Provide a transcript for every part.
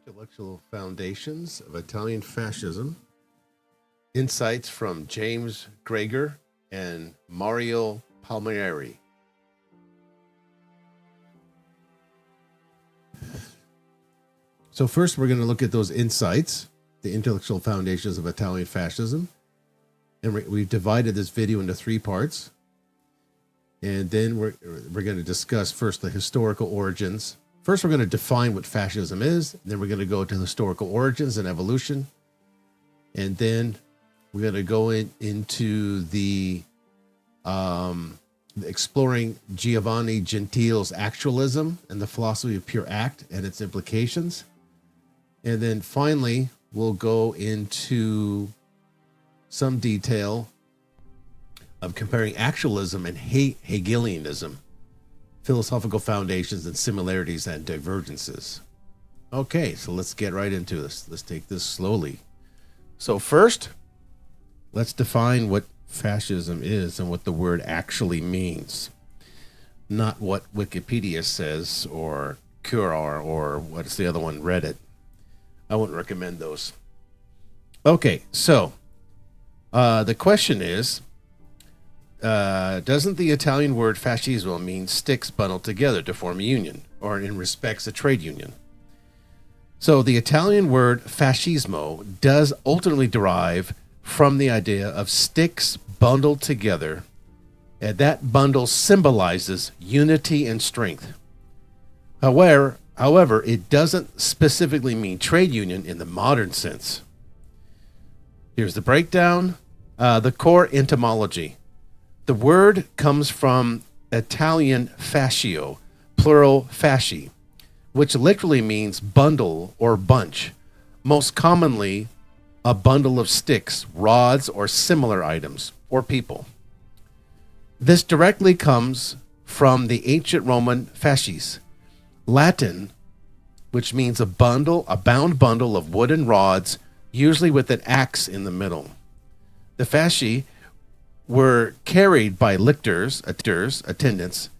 Intellectual Foundations of Italian Fascism. Insights from James Greger and Mario Palmieri. So first we're going to look at those insights, the intellectual foundations of Italian fascism. And we've divided this video into three parts. And then we're going to discuss first the historical origins. First, we're going to define what fascism is. Then we're going to go to historical origins and evolution. And then we're going to go into the exploring Giovanni Gentile's actualism and the philosophy of pure act and its implications. And then finally, we'll go into some detail of comparing actualism and Hegelianism, philosophical foundations and similarities and divergences. Okay, so let's get right into this. Let's take this slowly. So first, let's define what fascism is and what the word actually means. Not what Wikipedia says or Quora or what's the other one, Reddit. I wouldn't recommend those. Okay, so the question is, doesn't the Italian word fascismo mean sticks bundled together to form a union, or in respects a trade union? So the Italian word fascismo does ultimately derive from the idea of sticks bundled together, and that bundle symbolizes unity and strength. However, it doesn't specifically mean trade union in the modern sense. Here's the breakdown. The core etymology. The word comes from Italian fascio, plural fasci, which literally means bundle or bunch, most commonly a bundle of sticks, rods, or similar items, or people. This directly comes from the ancient Roman fasces, Latin, which means a bound bundle of wooden rods, usually with an axe in the middle. The fasci were carried by lictors, attendants,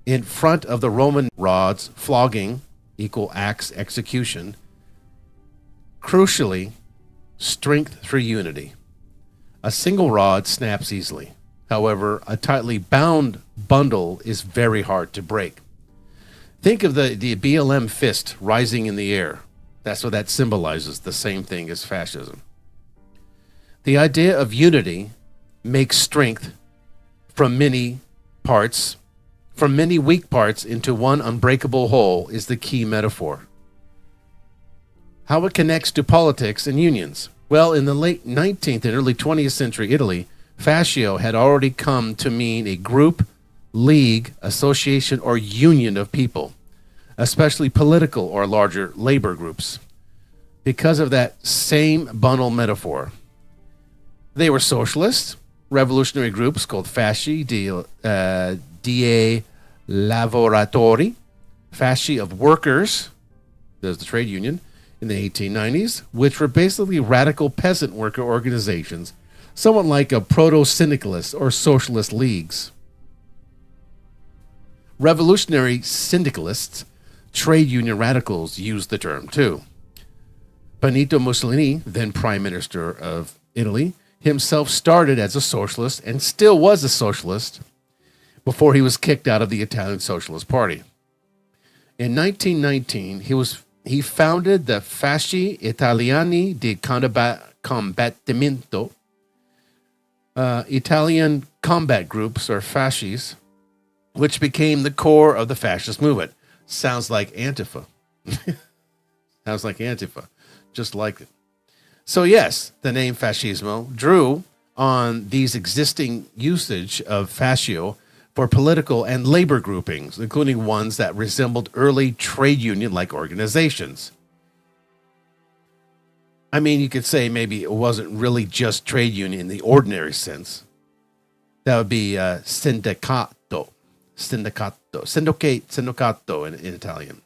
in front of the Roman rods, flogging, equal axe execution. Crucially, strength through unity. A single rod snaps easily. However, a tightly bound bundle is very hard to break. Think of the BLM fist rising in the air. That's what that symbolizes, the same thing as fascism. The idea of unity makes strength from many weak parts into one unbreakable whole is the key metaphor. How it connects to politics and unions. Well, in the late 19th and early 20th century Italy, fascio had already come to mean a group, league, association, or union of people, especially political or larger labor groups. Because of that same bundle metaphor, they were socialists, revolutionary groups called fasci di lavoratori, fasci of workers, there's the trade union, in the 1890s, which were basically radical peasant worker organizations, somewhat like a proto-syndicalist or socialist leagues. Revolutionary syndicalists, trade union radicals, used the term too. Benito Mussolini, then Prime Minister of Italy, himself started as a socialist and still was a socialist before he was kicked out of the Italian Socialist Party. In 1919, he founded the Fasci Italiani di Combattimento, Italian combat groups, or fascis, which became the core of the fascist movement. Sounds like Antifa. Sounds like Antifa. Just like it. So yes, the name fascismo drew on these existing usage of fascio for political and labor groupings, including ones that resembled early trade union-like organizations. I mean, you could say maybe it wasn't really just trade union in the ordinary sense. That would be sindacato in Italian.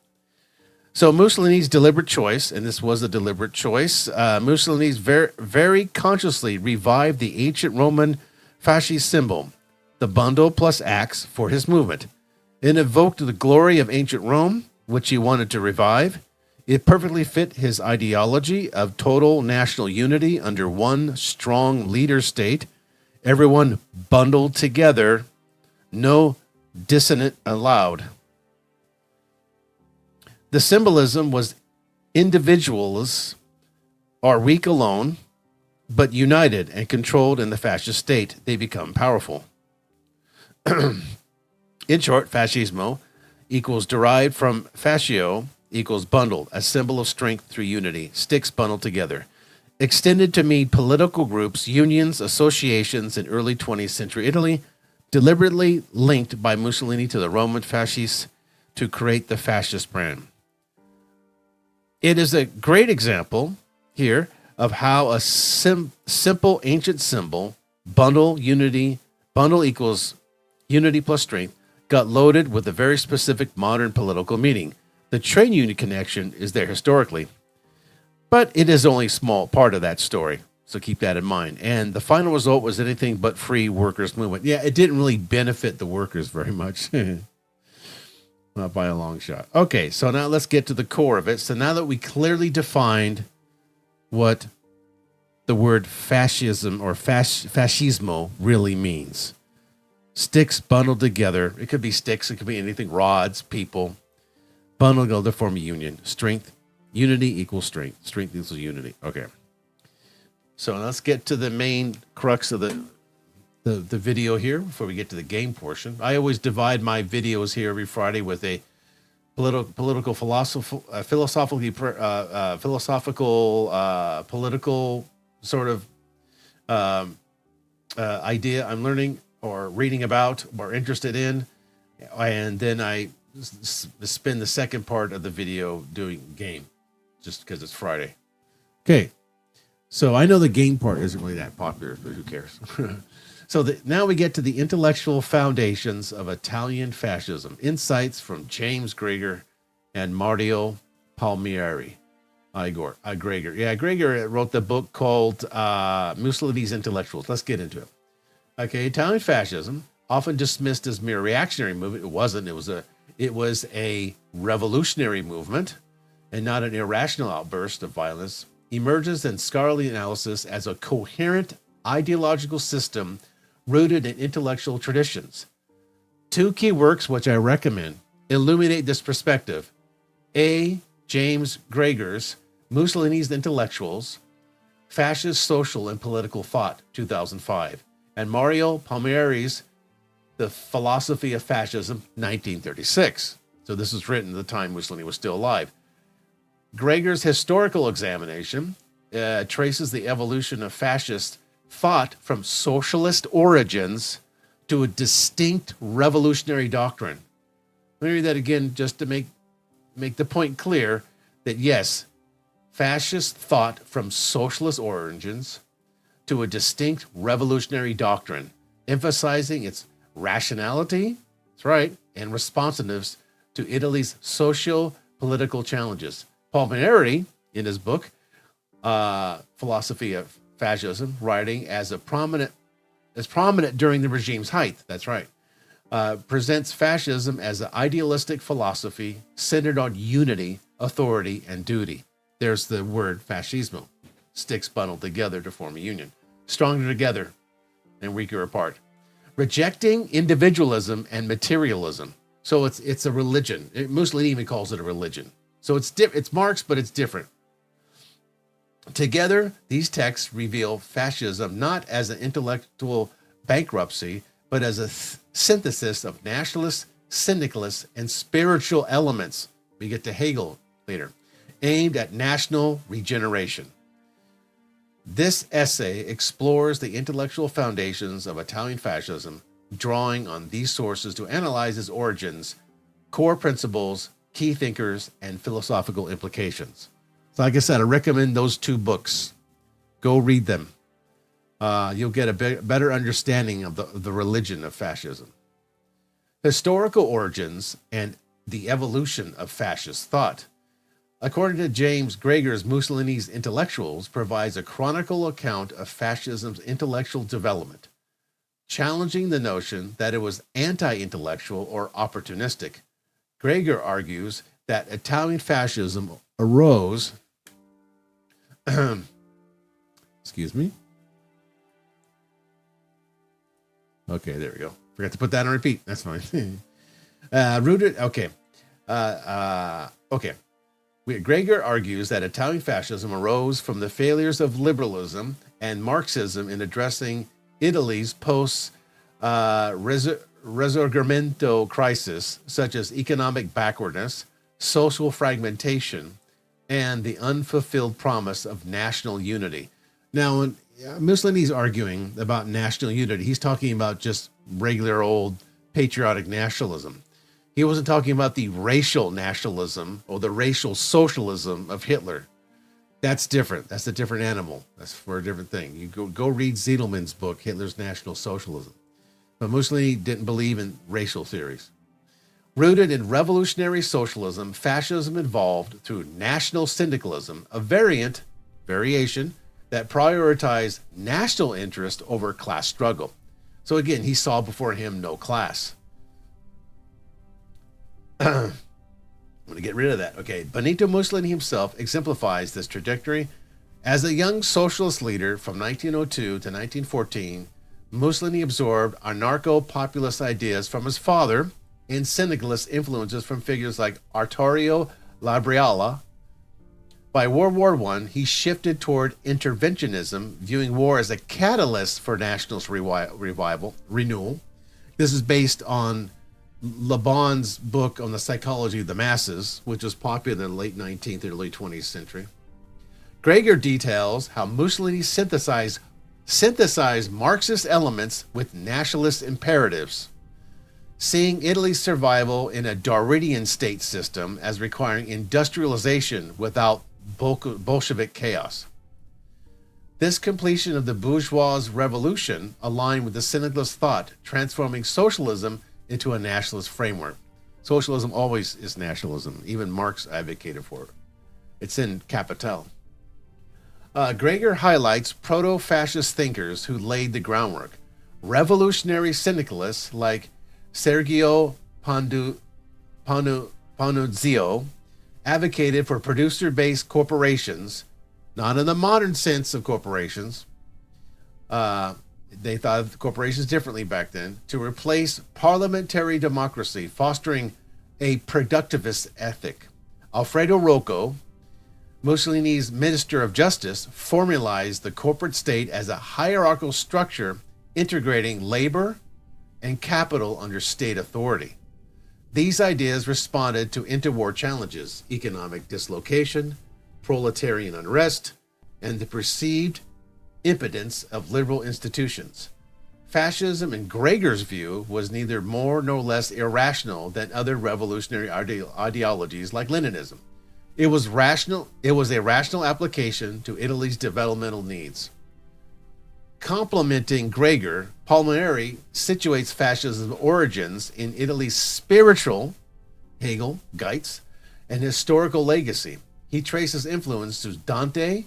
So Mussolini's deliberate choice, and this was a deliberate choice, Mussolini's very consciously revived the ancient Roman fascist symbol, the bundle plus axe, for his movement. It evoked the glory of ancient Rome, which he wanted to revive. It perfectly fit his ideology of total national unity under one strong leader state, everyone bundled together, no dissonant allowed. The symbolism was individuals are weak alone, but united and controlled in the fascist state, they become powerful. In short, fascismo equals derived from fascio equals bundled, a symbol of strength through unity, sticks bundled together. Extended to mean political groups, unions, associations in early 20th century Italy, deliberately linked by Mussolini to the Roman fascists to create the fascist brand. It is a great example here of how a simple ancient symbol, bundle equals unity plus strength, got loaded with a very specific modern political meaning. The trade union connection is there historically, but it is only a small part of that story. So keep that in mind. And the final result was anything but free workers' movement. Yeah, it didn't really benefit the workers very much. Not by a long shot. Okay, so now let's get to the core of it. So now that we clearly defined what the word fascism or fascismo really means. Sticks bundled together. It could be sticks. It could be anything. Rods, people. Bundled together to form a union. Strength. Unity equals strength. Strength equals unity. Okay. So let's get to the main crux of the video here before we get to the game portion. I always divide my videos here every Friday with a political political sort of idea I'm learning or reading about or interested in, and then I spend the second part of the video doing game, just because it's Friday. Okay, so I know the game part isn't really that popular, but who cares? So now we get to the intellectual foundations of Italian fascism. Insights from James Gregor and Mario Palmieri. Gregor. Yeah, Gregor wrote the book called Mussolini's Intellectuals. Let's get into it. Okay, Italian fascism, often dismissed as mere reactionary movement. It wasn't. It was a revolutionary movement and not an irrational outburst of violence. Emerges in scholarly analysis as a coherent ideological system rooted in intellectual traditions. Two key works which I recommend illuminate this perspective. A. James Gregor's Mussolini's Intellectuals, Fascist Social and Political Thought, 2005, and Mario Palmieri's The Philosophy of Fascism, 1936. So this was written at the time Mussolini was still alive. Gregor's historical examination traces the evolution of fascist thought from socialist origins to a distinct revolutionary doctrine. Let me read that again just to make the point clear that yes, fascist thought from socialist origins to a distinct revolutionary doctrine, emphasizing its rationality, that's right, and responsiveness to Italy's socio-political challenges. Palmieri, in his book, Philosophy of Fascism, writing as prominent during the regime's height, that's right, presents fascism as an idealistic philosophy centered on unity, authority, and duty. There's the word fascismo. Sticks bundled together to form a union. Stronger together and weaker apart. Rejecting individualism and materialism. So it's a religion. Mussolini even calls it a religion. So it's Marx, but it's different. Together, these texts reveal fascism not as an intellectual bankruptcy, but as a synthesis of nationalist, syndicalist, and spiritual elements. We get to Hegel later, aimed at national regeneration. This essay explores the intellectual foundations of Italian fascism, drawing on these sources to analyze its origins, core principles, key thinkers, and philosophical implications. So like I said, I recommend those two books. Go read them. You'll get a better understanding of the religion of fascism. Historical origins and the evolution of fascist thought. According to James Gregor's Mussolini's Intellectuals, provides a chronicle account of fascism's intellectual development, challenging the notion that it was anti-intellectual or opportunistic. Gregor argues that Italian fascism arose. Excuse me. Okay, there we go. Forgot to put that on repeat. That's fine. Rooted. Okay. Okay. Gregor argues that Italian fascism arose from the failures of liberalism and Marxism in addressing Italy's post-Risorgimento crisis, such as economic backwardness, social fragmentation, and the unfulfilled promise of national unity. Now, when Mussolini's arguing about national unity, he's talking about just regular old patriotic nationalism. He wasn't talking about the racial nationalism or the racial socialism of Hitler. That's different. That's a different animal. That's for a different thing. You go read Ziedelman's book, Hitler's National Socialism. But Mussolini didn't believe in racial theories. Rooted in revolutionary socialism, fascism evolved through national syndicalism, a variation that prioritized national interest over class struggle. So again, he saw before him no class. I'm going to get rid of that. Okay, Benito Mussolini himself exemplifies this trajectory. As a young socialist leader from 1902 to 1914, Mussolini absorbed anarcho-populist ideas from his father and syndicalist influences from figures like Arturo Labriola. By World War I, he shifted toward interventionism, viewing war as a catalyst for nationalist renewal. This is based on Le Bon's book on the psychology of the masses, which was popular in the late 19th and early 20th century. Gregor details how Mussolini synthesized Marxist elements with nationalist imperatives, seeing Italy's survival in a Darwinian state system as requiring industrialization without Bolshevik chaos. This completion of the bourgeois revolution aligned with the syndicalist thought, transforming socialism into a nationalist framework. Socialism always is nationalism. Even Marx advocated for it. It's in Capital. Gregor highlights proto-fascist thinkers who laid the groundwork. Revolutionary syndicalists like Sergio Panuzio advocated for producer-based corporations, not in the modern sense of corporations. They thought of corporations differently back then, to replace parliamentary democracy, fostering a productivist ethic. Alfredo Rocco, Mussolini's Minister of Justice, formalized the corporate state as a hierarchical structure integrating labor and capital under state authority. These ideas responded to interwar challenges, economic dislocation, proletarian unrest, and the perceived impotence of liberal institutions. Fascism, in Gregor's view, was neither more nor less irrational than other revolutionary ideologies like Leninism. It was rational. It was a rational application to Italy's developmental needs. Complementing Gregor, Palmieri situates fascism's origins in Italy's spiritual, Hegel, Geitz, and historical legacy. He traces influence to Dante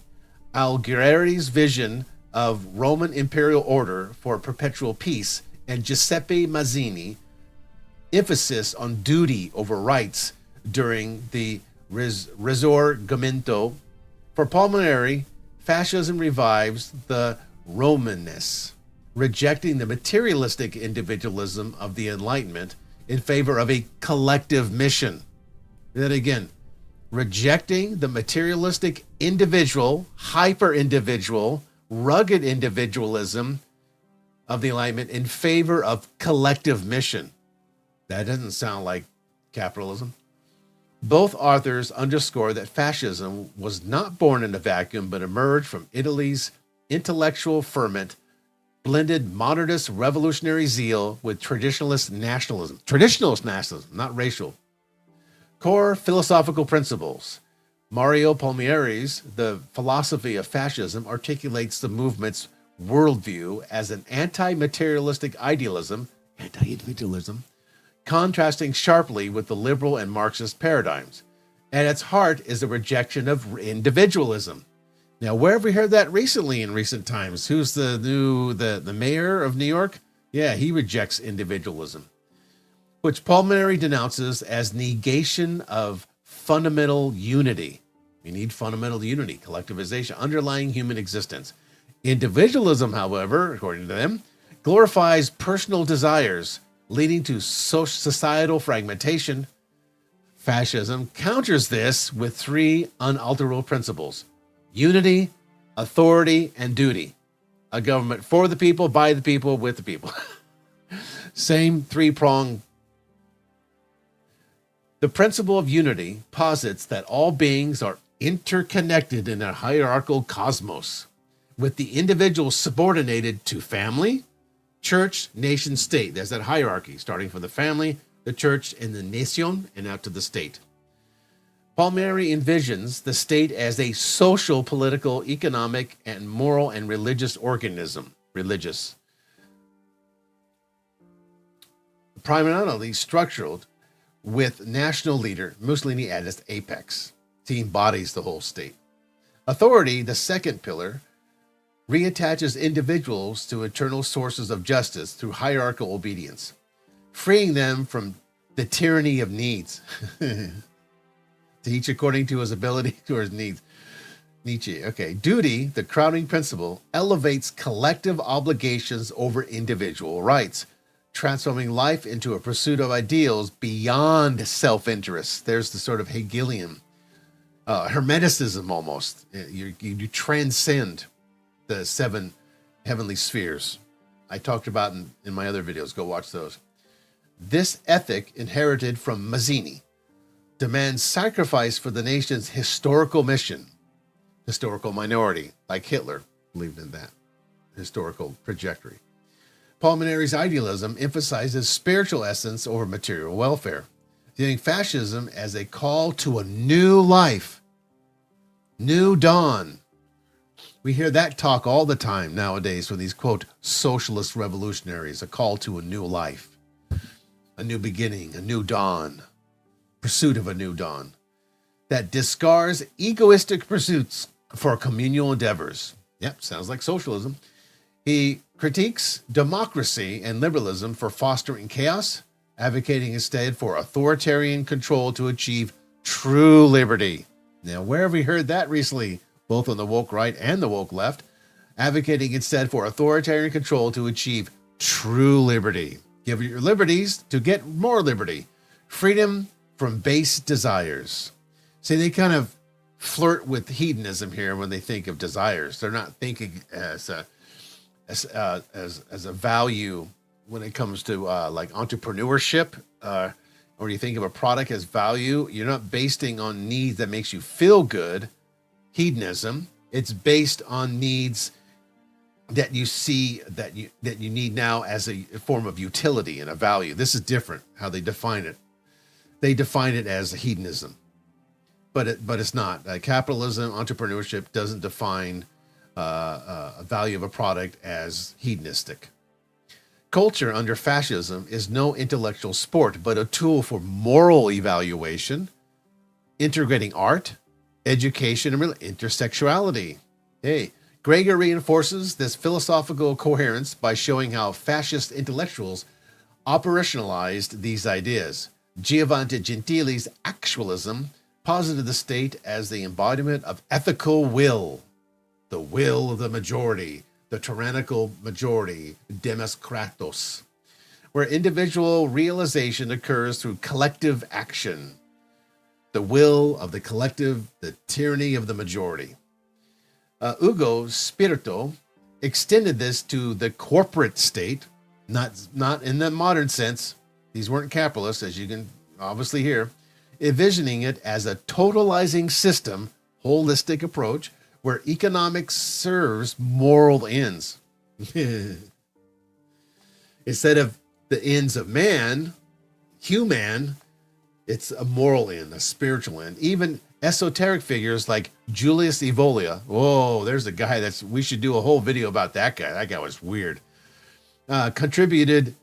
Alighieri's vision of Roman imperial order for perpetual peace, and Giuseppe Mazzini emphasis on duty over rights during the Risorgimento. For Palmieri, fascism revives the Romanness, rejecting the materialistic individualism of the Enlightenment in favor of a collective mission. Then again, rejecting the materialistic individual, hyper-individual, rugged individualism of the Enlightenment in favor of collective mission. That doesn't sound like capitalism. Both authors underscore that fascism was not born in a vacuum, but emerged from Italy's intellectual ferment, blended modernist revolutionary zeal with traditionalist nationalism. Traditionalist nationalism, not racial. Core philosophical principles. Mario Palmieri's The Philosophy of Fascism articulates the movement's worldview as an anti-materialistic idealism, anti-individualism, contrasting sharply with the liberal and Marxist paradigms. At its heart is the rejection of individualism. Now, where have we heard that recently in recent times? Who's the mayor of New York? Yeah, he rejects individualism, which Palmieri denounces as negation of fundamental unity. We need fundamental unity, collectivization, underlying human existence. Individualism, however, according to them, glorifies personal desires, leading to societal fragmentation. Fascism counters this with three unalterable principles: unity, authority, and duty. A government for the people, by the people, with the people. Same three-pronged. The principle of unity posits that all beings are interconnected in a hierarchical cosmos, with the individual subordinated to family, church, nation, state. There's that hierarchy, starting from the family, the church, and the nation, and out to the state. Palmieri envisions the state as a social, political, economic, and moral and religious organism. Primarily structured with national leader Mussolini at its apex. He embodies the whole state. Authority, the second pillar, reattaches individuals to eternal sources of justice through hierarchical obedience, freeing them from the tyranny of needs. To each according to his ability, to his needs. Nietzsche. Okay. Duty, the crowning principle, elevates collective obligations over individual rights, transforming life into a pursuit of ideals beyond self-interest. There's the sort of Hegelian Hermeticism almost. You transcend the seven heavenly spheres I talked about in my other videos. Go watch those. This ethic, inherited from Mazzini, demands sacrifice for the nation's historical mission. Historical minority, like Hitler, believed in that historical trajectory. Palmieri's idealism emphasizes spiritual essence over material welfare, viewing fascism as a call to a new life, new dawn. We hear that talk all the time nowadays from these, quote, socialist revolutionaries, a call to a new life, a new beginning, a new dawn, pursuit of a new dawn that discards egoistic pursuits for communal endeavors. Yep, sounds like socialism. He critiques democracy and liberalism for fostering chaos, advocating instead for authoritarian control to achieve true liberty. Now, where have we heard that recently, both on the woke right and the woke left, advocating instead for authoritarian control to achieve true liberty? Give your liberties to get more liberty. Freedom from base desires. See, they kind of flirt with hedonism here when they think of desires. They're not thinking as a value when it comes to like entrepreneurship, or you think of a product as value. You're not basing on needs that makes you feel good. Hedonism. It's based on needs that you see that you need now as a form of utility and a value. This is different how they define it. They define it as hedonism, but it's not. Capitalism, entrepreneurship doesn't define a value of a product as hedonistic. Culture under fascism is no intellectual sport, but a tool for moral evaluation, integrating art, education, and intersexuality. Hey, Gregor reinforces this philosophical coherence by showing how fascist intellectuals operationalized these ideas. Giovanni Gentili's actualism posited the state as the embodiment of ethical will, the will of the majority, the tyrannical majority, demos kratos, where individual realization occurs through collective action, the will of the collective, the tyranny of the majority. Ugo Spirito extended this to the corporate state, not in the modern sense. These weren't capitalists, as you can obviously hear, envisioning it as a totalizing system, holistic approach, where economics serves moral ends. Instead of the ends of man, human, it's a moral end, a spiritual end. Even esoteric figures like Julius Evola. Whoa, there's a guy we should do a whole video about that guy. That guy was weird. Contributed,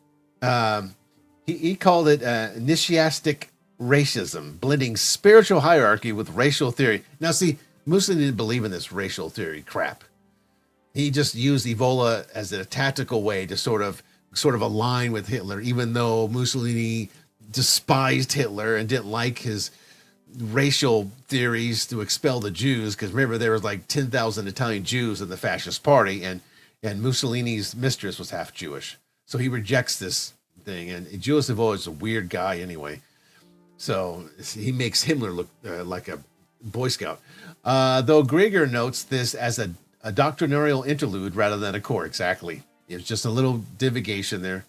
he called it initiatic racism, blending spiritual hierarchy with racial theory. Now, see, Mussolini didn't believe in this racial theory crap. He just used Evola as a tactical way to sort of align with Hitler, even though Mussolini despised Hitler and didn't like his racial theories to expel the Jews, because remember there was like 10,000 Italian Jews in the fascist party, and Mussolini's mistress was half Jewish, so he rejects this thing. And Joseph is a weird guy anyway, so he makes Himmler look like a Boy Scout. Though Grieger notes this as a doctrinal interlude rather than a core. Exactly, it's just a little divagation there.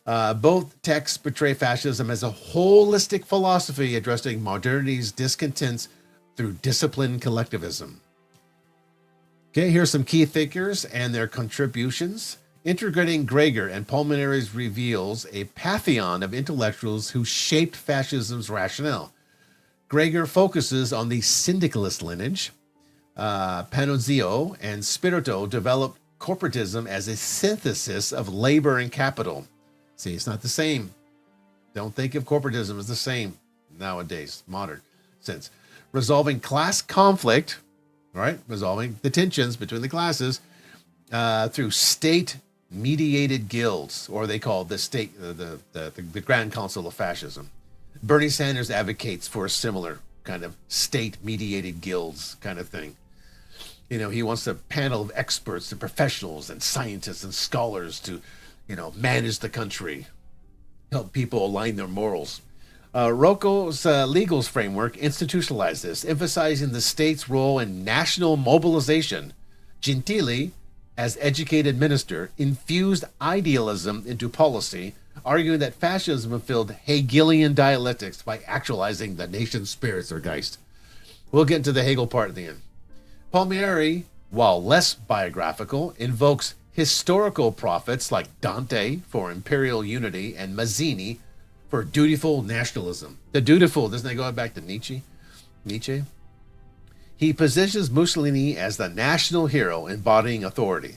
Both texts portray fascism as a holistic philosophy addressing modernity's discontents through disciplined collectivism. Okay, here's some key thinkers and their contributions. Integrating Grieger and Pulmonari's reveals a pantheon of intellectuals who shaped fascism's rationale. Grieger focuses on the syndicalist lineage. Panozio and Spirito developed corporatism as a synthesis of labor and capital. See, it's not the same. Don't think of corporatism as the same nowadays, modern sense. Resolving class conflict, right? Resolving the tensions between the classes through state-mediated guilds, or they call the state the Grand Council of Fascism. Bernie Sanders advocates for a similar kind of state-mediated guilds kind of thing. You know, he wants a panel of experts and professionals and scientists and scholars to, manage the country, help people align their morals. Rocco's legals framework institutionalized this, emphasizing the state's role in national mobilization. Gentili, as educated minister, infused idealism into policy, arguing that fascism fulfilled Hegelian dialectics by actualizing the nation's spirit or Geist. We'll get into the Hegel part at the end. Palmieri, while less biographical, invokes historical prophets like Dante for imperial unity and Mazzini for dutiful nationalism. The dutiful, doesn't that go back to Nietzsche? He positions Mussolini as the national hero embodying authority.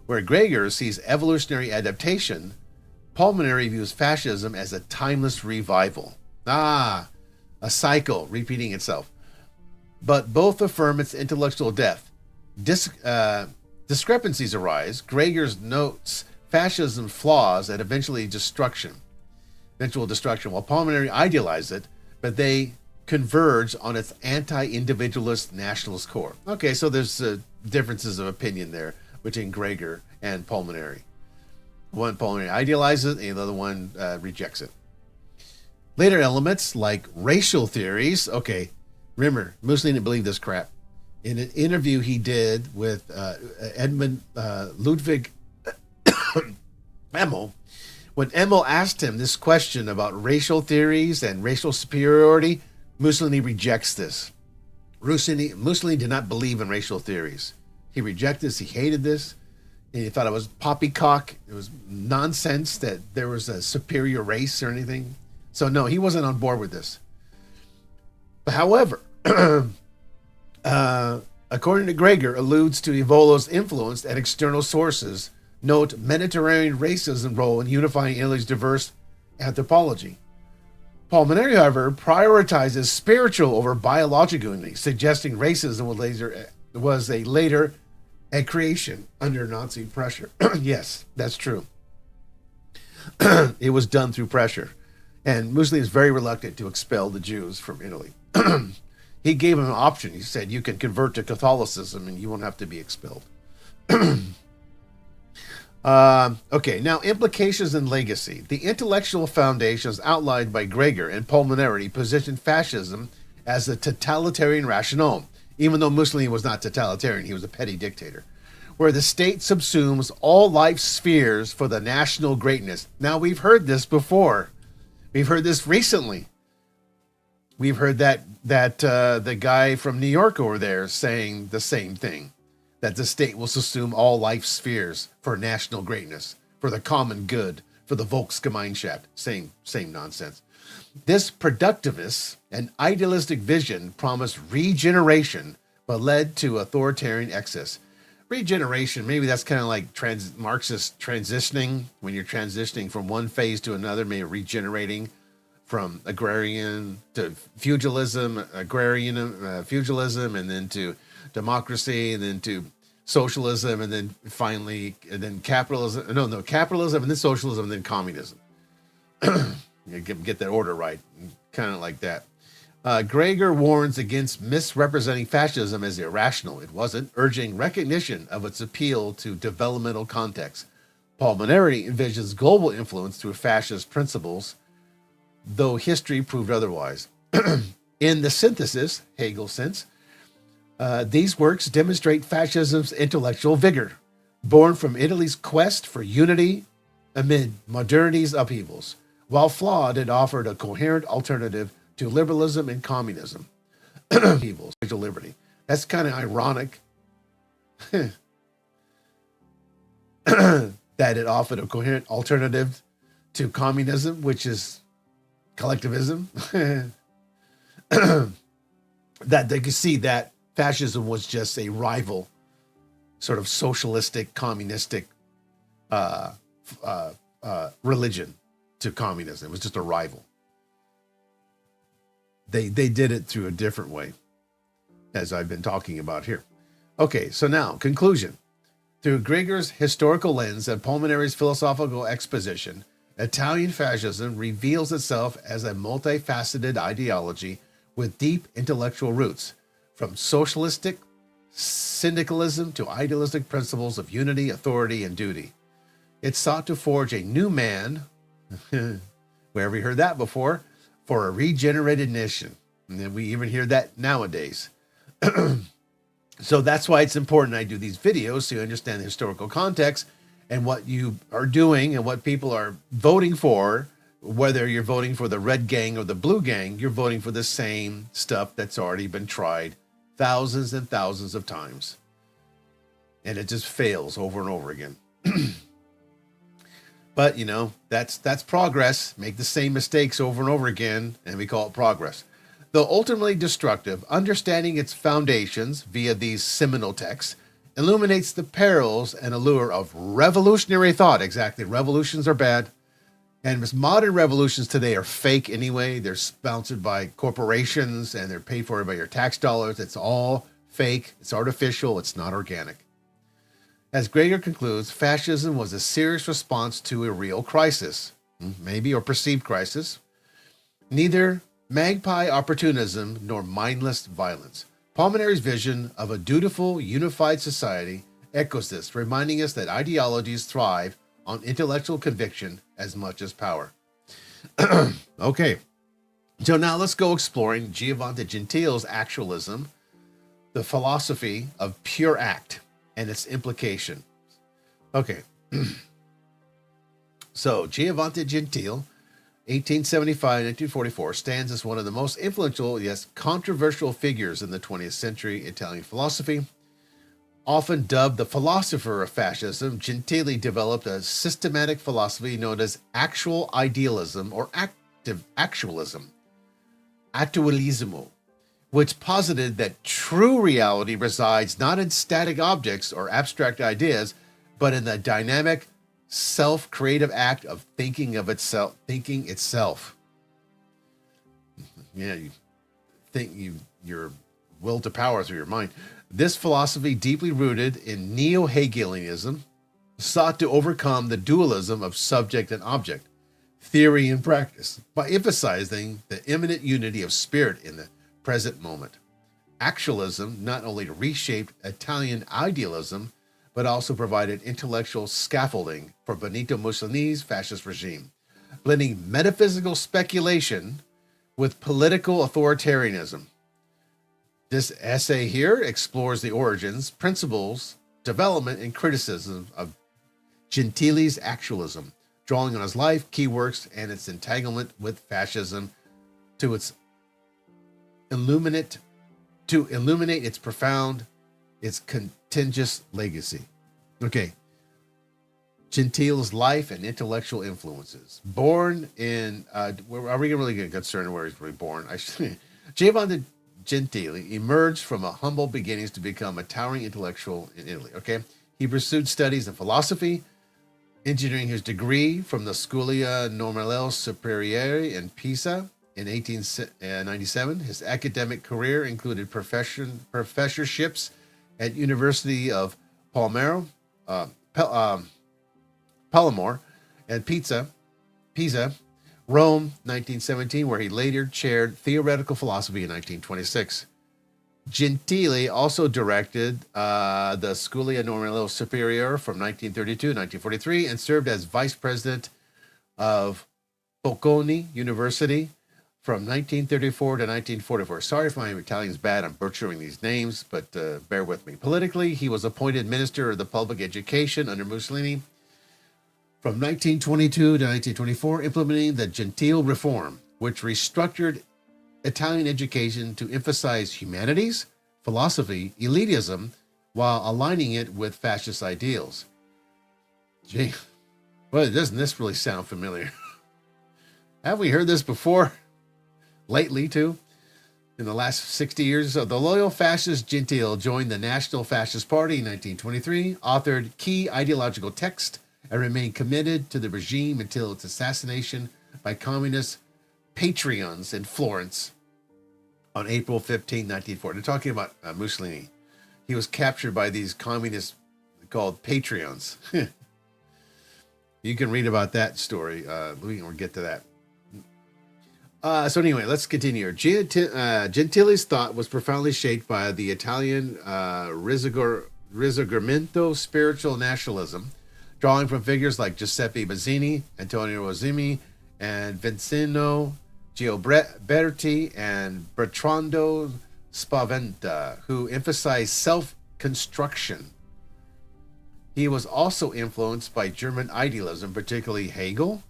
Where Grieger sees evolutionary adaptation, Pulmonary views fascism as a timeless revival. A cycle repeating itself. But both affirm its intellectual depth. Discrepancies arise. Grieger notes fascism's flaws and eventual destruction, while Pulmonary idealizes it, but they converge on its anti-individualist nationalist core. Okay, so there's differences of opinion there between Grieger and Pulmonary. One Pulmonary idealizes it, and the other one rejects it. Later elements like racial theories. Okay, remember, Mussolini didn't believe this crap. In an interview he did with Edmund Ludwig Emmel, when Emmel asked him this question about racial theories and racial superiority, Mussolini rejects this. Mussolini did not believe in racial theories. He rejected this. He hated this. And he thought it was poppycock. It was nonsense that there was a superior race or anything. So no, he wasn't on board with this. But however, according to Grieger, alludes to Evolo's influence and external sources. Note Mediterranean racism role in unifying Italy's diverse anthropology. Pulmonary, however, prioritizes spiritual over biological unity, suggesting racism was a later creation under Nazi pressure. Yes, that's true. It was done through pressure. And Mussolini is very reluctant to expel the Jews from Italy. He gave him an option. He said, you can convert to Catholicism and you won't have to be expelled. Okay, now implications and legacy. The intellectual foundations outlined by Grieger and Pulmonary positioned fascism as a totalitarian rationale, even though Mussolini was not totalitarian, he was a petty dictator, where the state subsumes all life spheres for the national greatness. Now, we've heard this before. We've heard this recently. We've heard that the guy from New York over there saying the same thing, that the state will subsume all life spheres for national greatness, for the common good, for the Volksgemeinschaft. Same nonsense. This productivist and idealistic vision promised regeneration, but led to authoritarian excess. Regeneration, maybe that's kind of like Marxist transitioning, when you're transitioning from one phase to another, maybe regenerating from agrarian to feudalism, feudalism, and then to democracy, and then to socialism, and then finally, and then capitalism, capitalism, and then socialism, and then communism. You get that order right, kind of like that. Gregor warns against misrepresenting fascism as irrational. It wasn't, urging recognition of its appeal to developmental context. Palmineri envisions global influence through fascist principles, though history proved otherwise. In the synthesis, Hegel sense, these works demonstrate fascism's intellectual vigor, born from Italy's quest for unity amid modernity's upheavals. While flawed, it offered a coherent alternative to liberalism and communism. Upheavals, liberty. That's kind of ironic that it offered a coherent alternative to communism, which is collectivism. That they could see that fascism was just a rival, sort of socialistic, communistic religion to communism. It was just a rival. They did it through a different way, as I've been talking about here. Okay, so now, conclusion. Through Gregor's historical lens and Palmineri's philosophical exposition, Italian fascism reveals itself as a multifaceted ideology with deep intellectual roots, from socialistic syndicalism to idealistic principles of unity, authority, and duty. It sought to forge a new man, wherever you heard that before, for a regenerated nation. And we even hear that nowadays. So that's why it's important I do these videos, so you understand the historical context and what you are doing and what people are voting for. Whether you're voting for the red gang or the blue gang, you're voting for the same stuff that's already been tried thousands and thousands of times. And it just fails over and over again. But, you know, that's progress. Make the same mistakes over and over again, and we call it progress. Though ultimately destructive, understanding its foundations via these seminal texts illuminates the perils and allure of revolutionary thought. Exactly. Revolutions are bad. And modern revolutions today are fake anyway. They're sponsored by corporations and they're paid for by your tax dollars. It's all fake. It's artificial. It's not organic. As Gregor concludes, fascism was a serious response to a real crisis, maybe, or perceived crisis. Neither magpie opportunism nor mindless violence. Palmineri's vision of a dutiful, unified society echoes this, reminding us that ideologies thrive on intellectual conviction as much as power. Okay, so now let's go exploring Giovanni Gentile's actualism, the philosophy of pure act, and its implication. Okay, so Giovanni Gentile, 1875-1944, stands as one of the most influential, yes, controversial figures in the 20th century Italian philosophy. Often dubbed the philosopher of fascism, Gentile developed a systematic philosophy known as actual idealism or active actualism, attualismo, which posited that true reality resides not in static objects or abstract ideas, but in the dynamic, self-creative act of thinking itself. Yeah, you think your will to power through your mind. This philosophy, deeply rooted in neo-Hegelianism, sought to overcome the dualism of subject and object, theory and practice, by emphasizing the immanent unity of spirit in the present moment. Actualism not only reshaped Italian idealism, but also provided intellectual scaffolding for Benito Mussolini's fascist regime, blending metaphysical speculation with political authoritarianism. This essay here explores the origins, principles, development, and criticism of Gentile's actualism, drawing on his life, key works, and its entanglement with fascism to illuminate its profound, its contentious legacy. Okay. Gentile's life and intellectual influences. Born in, are we really going to concern where he's really born? Giovanni Gentile emerged from a humble beginnings to become a towering intellectual in Italy. Okay. He pursued studies in philosophy, engineering his degree from the Scuola Normale Superiore in Pisa in 1897. His academic career included professorships at University of Palermo and Pisa, Rome, 1917, where he later chaired theoretical philosophy in 1926. Gentili also directed the Scuola Normale Superiore from 1932 to 1943 and served as vice president of Bocconi University from 1934 to 1944. Sorry if my Italian's bad. I'm butchering these names, but bear with me. Politically, he was appointed Minister of the Public Education under Mussolini from 1922 to 1924, implementing the Gentile Reform, which restructured Italian education to emphasize humanities, philosophy, elitism, while aligning it with fascist ideals. Gee, well, doesn't this really sound familiar? Have we heard this before? Lately, too? In the last 60 years or so, the loyal fascist Gentile joined the National Fascist Party in 1923, authored key ideological texts, and remained committed to the regime until its assassination by communist Patreons in Florence on April 15, 1940. They're talking about Mussolini. He was captured by these communists called Patreons. You can read about that story. We can get to that. So anyway, let's continue. Gentili's thought was profoundly shaped by the Italian Risorgimento spiritual nationalism, drawing from figures like Giuseppe Mazzini, Antonio Rosimi, and Vincenzo Gioberti and Bertrando Spaventa, who emphasized self-construction. He was also influenced by German idealism, particularly Hegel,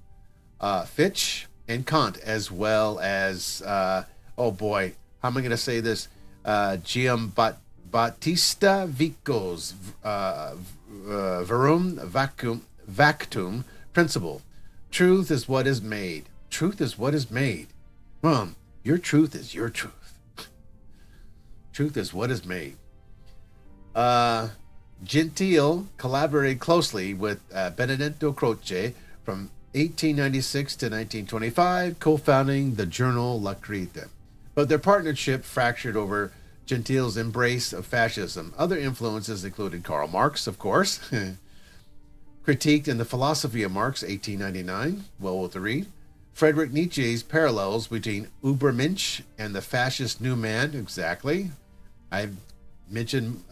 Fichte, and Kant, as well as, oh boy, how am I going to say this? Giambattista Vico's Verum Vactum principle. Truth is what is made. Truth is what is made. Your truth is your truth. Truth is what is made. Gentile collaborated closely with Benedetto Croce from 1896 to 1925, co-founding the journal La Crita. But their partnership fractured over Gentile's embrace of fascism. Other influences included Karl Marx, of course, critiqued in The Philosophy of Marx, 1899, well worth a read. Friedrich Nietzsche's parallels between Übermensch and the fascist new man, exactly. I mentioned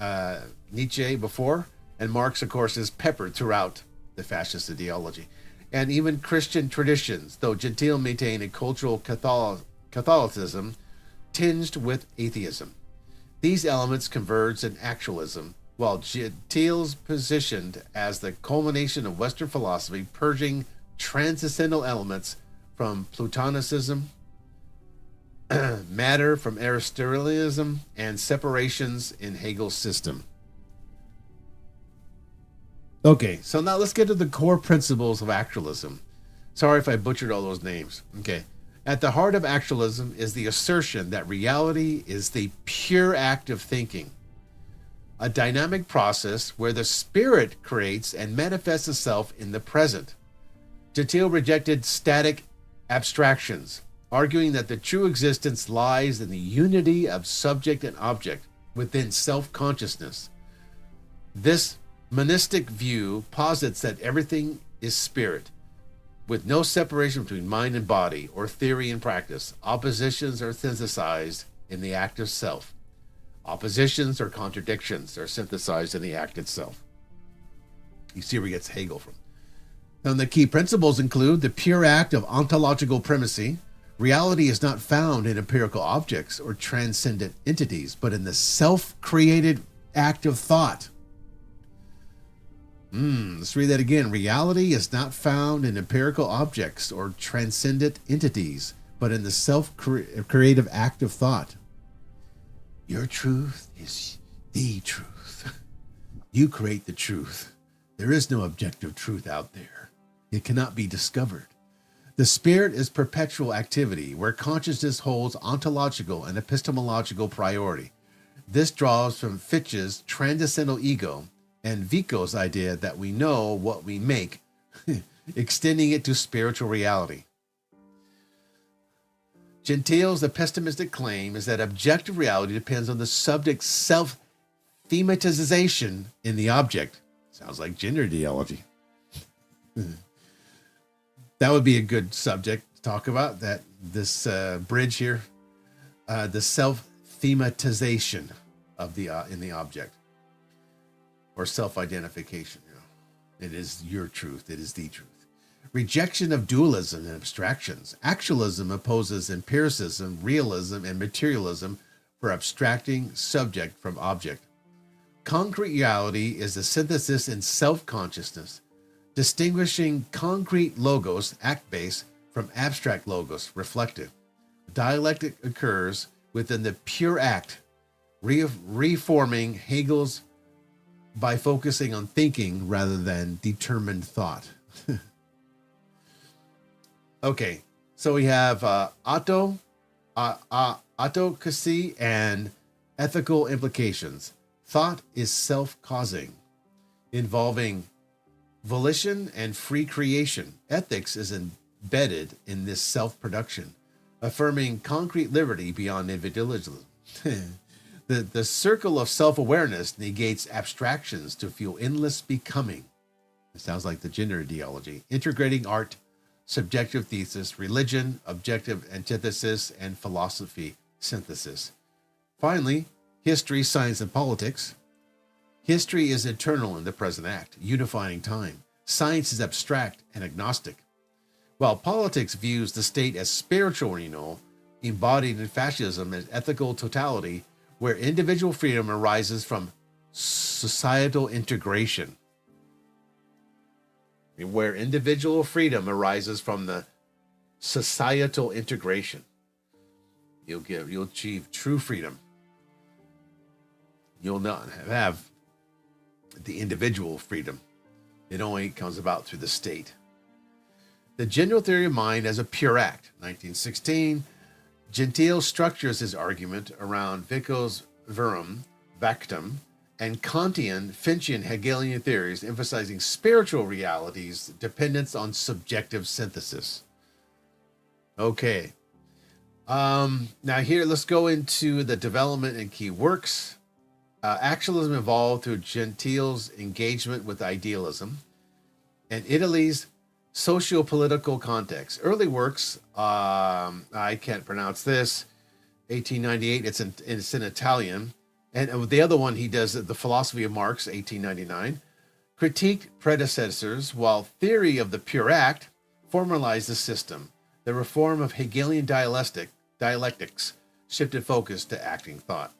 Nietzsche before, and Marx, of course, is peppered throughout the fascist ideology. And even Christian traditions, though Gentile maintained a cultural Catholicism tinged with atheism. These elements converged in actualism, while Gentile's positioned as the culmination of Western philosophy, purging transcendental elements from Plutonicism, matter from Aristotelianism, and separations in Hegel's system. Okay, so now let's get to the core principles of actualism. Sorry if I butchered all those names. Okay. At the heart of actualism is the assertion that reality is the pure act of thinking, a dynamic process where the spirit creates and manifests itself in the present. Gentile rejected static abstractions, arguing that the true existence lies in the unity of subject and object within self-consciousness. This monistic view posits that everything is spirit, with no separation between mind and body, or theory and practice. Oppositions are synthesized in the act of self. Oppositions or contradictions are synthesized in the act itself. You see where he gets Hegel from. And the key principles include the pure act of ontological primacy. Reality is not found in empirical objects or transcendent entities, but in the self-created act of thought. Let's read that again. Reality is not found in empirical objects or transcendent entities, but in the self-creative act of thought. Your truth is the truth. You create the truth. There is no objective truth out there. It cannot be discovered. The spirit is perpetual activity, where consciousness holds ontological and epistemological priority. This draws from Fichte's transcendental ego and Vico's idea that we know what we make, extending it to spiritual reality. Gentile's pessimistic claim is that objective reality depends on the subject's self-thematization in the object. Sounds like gender ideology. That would be a good subject talk about that this bridge here, the self-thematization of the in the object, or self-identification. It is your truth. It is the truth. Rejection of dualism and abstractions. Actualism opposes empiricism, realism, and materialism for abstracting subject from object. Concrete reality is a synthesis in self-consciousness, distinguishing concrete logos, act-based, from abstract logos, reflective. Dialectic occurs within the pure act, reforming Hegel's by focusing on thinking rather than determined thought. Okay, so we have autocracy and ethical implications. Thought is self-causing, involving volition and free creation. Ethics is embedded in this self-production, affirming concrete liberty beyond individualism. The circle of self-awareness negates abstractions to fuel endless becoming. It sounds like the gender ideology. Integrating art, subjective thesis, religion, objective antithesis, and philosophy synthesis. Finally, history, science, and politics. History is eternal in the present act, unifying time. Science is abstract and agnostic, while politics views the state as spiritual renewal, embodied in fascism as ethical totality, where individual freedom arises from societal integration. Where individual freedom arises from the societal integration. You'll achieve true freedom. You'll not have the individual freedom. It only comes about through the state. The general theory of mind as a pure act, 1916. Gentile structures his argument around Vicos verum, vactum, and Kantian, Finchian, Hegelian theories, emphasizing spiritual realities' dependence on subjective synthesis. Okay. Now here, let's go into the development and key works. Actualism evolved through Gentile's engagement with idealism and Italy's socio-political context. Early works, I can't pronounce this, 1898, it's in Italian. And the other one he does, The Philosophy of Marx, 1899, critiqued predecessors, while Theory of the Pure Act formalized the system. The reform of Hegelian dialectics shifted focus to acting thought.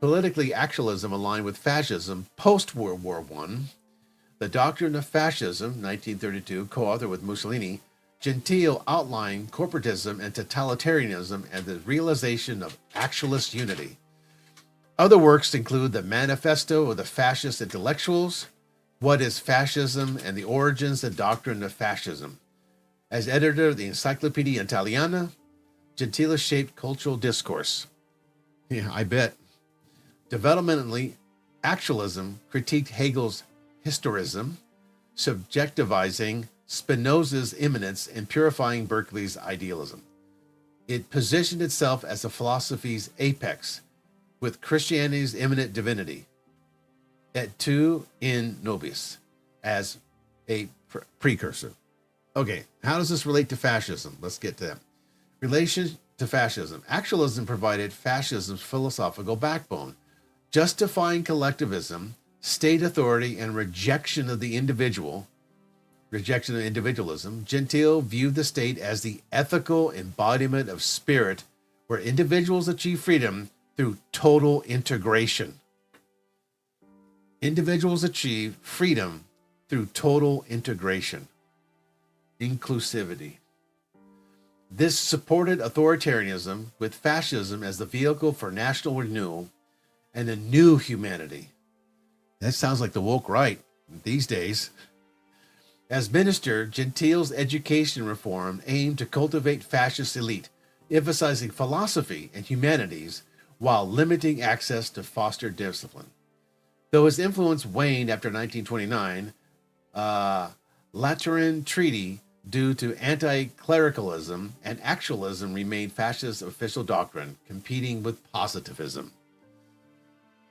Politically, actualism aligned with fascism post-World War I. The Doctrine of Fascism, 1932, co-authored with Mussolini, Gentile outlined corporatism and totalitarianism and the realization of actualist unity. Other works include the Manifesto of the Fascist Intellectuals, What is Fascism, and the Origins and Doctrine of Fascism. As editor of the Encyclopedia Italiana, Gentile shaped cultural discourse. Yeah, I bet. Developmentally, actualism critiqued Hegel's historism, subjectivizing Spinoza's immanence and purifying Berkeley's idealism. It positioned itself as a philosophy's apex, with Christianity's immanent divinity, et tu in nobis, as a precursor. Okay, how does this relate to fascism? Let's get to that. Relation to fascism. Actualism provided fascism's philosophical backbone, justifying collectivism, state authority, and rejection of individualism. Gentile viewed the state as the ethical embodiment of spirit, where individuals achieve freedom through total integration. Individuals achieve freedom through total integration. Inclusivity. This supported authoritarianism, with fascism as the vehicle for national renewal and a new humanity. That sounds like the woke right these days. As minister, Gentile's education reform aimed to cultivate fascist elite, emphasizing philosophy and humanities while limiting access to foster discipline. Though his influence waned after 1929, Lateran Treaty, due to anti-clericalism, and actualism remained fascist official doctrine, competing with positivism.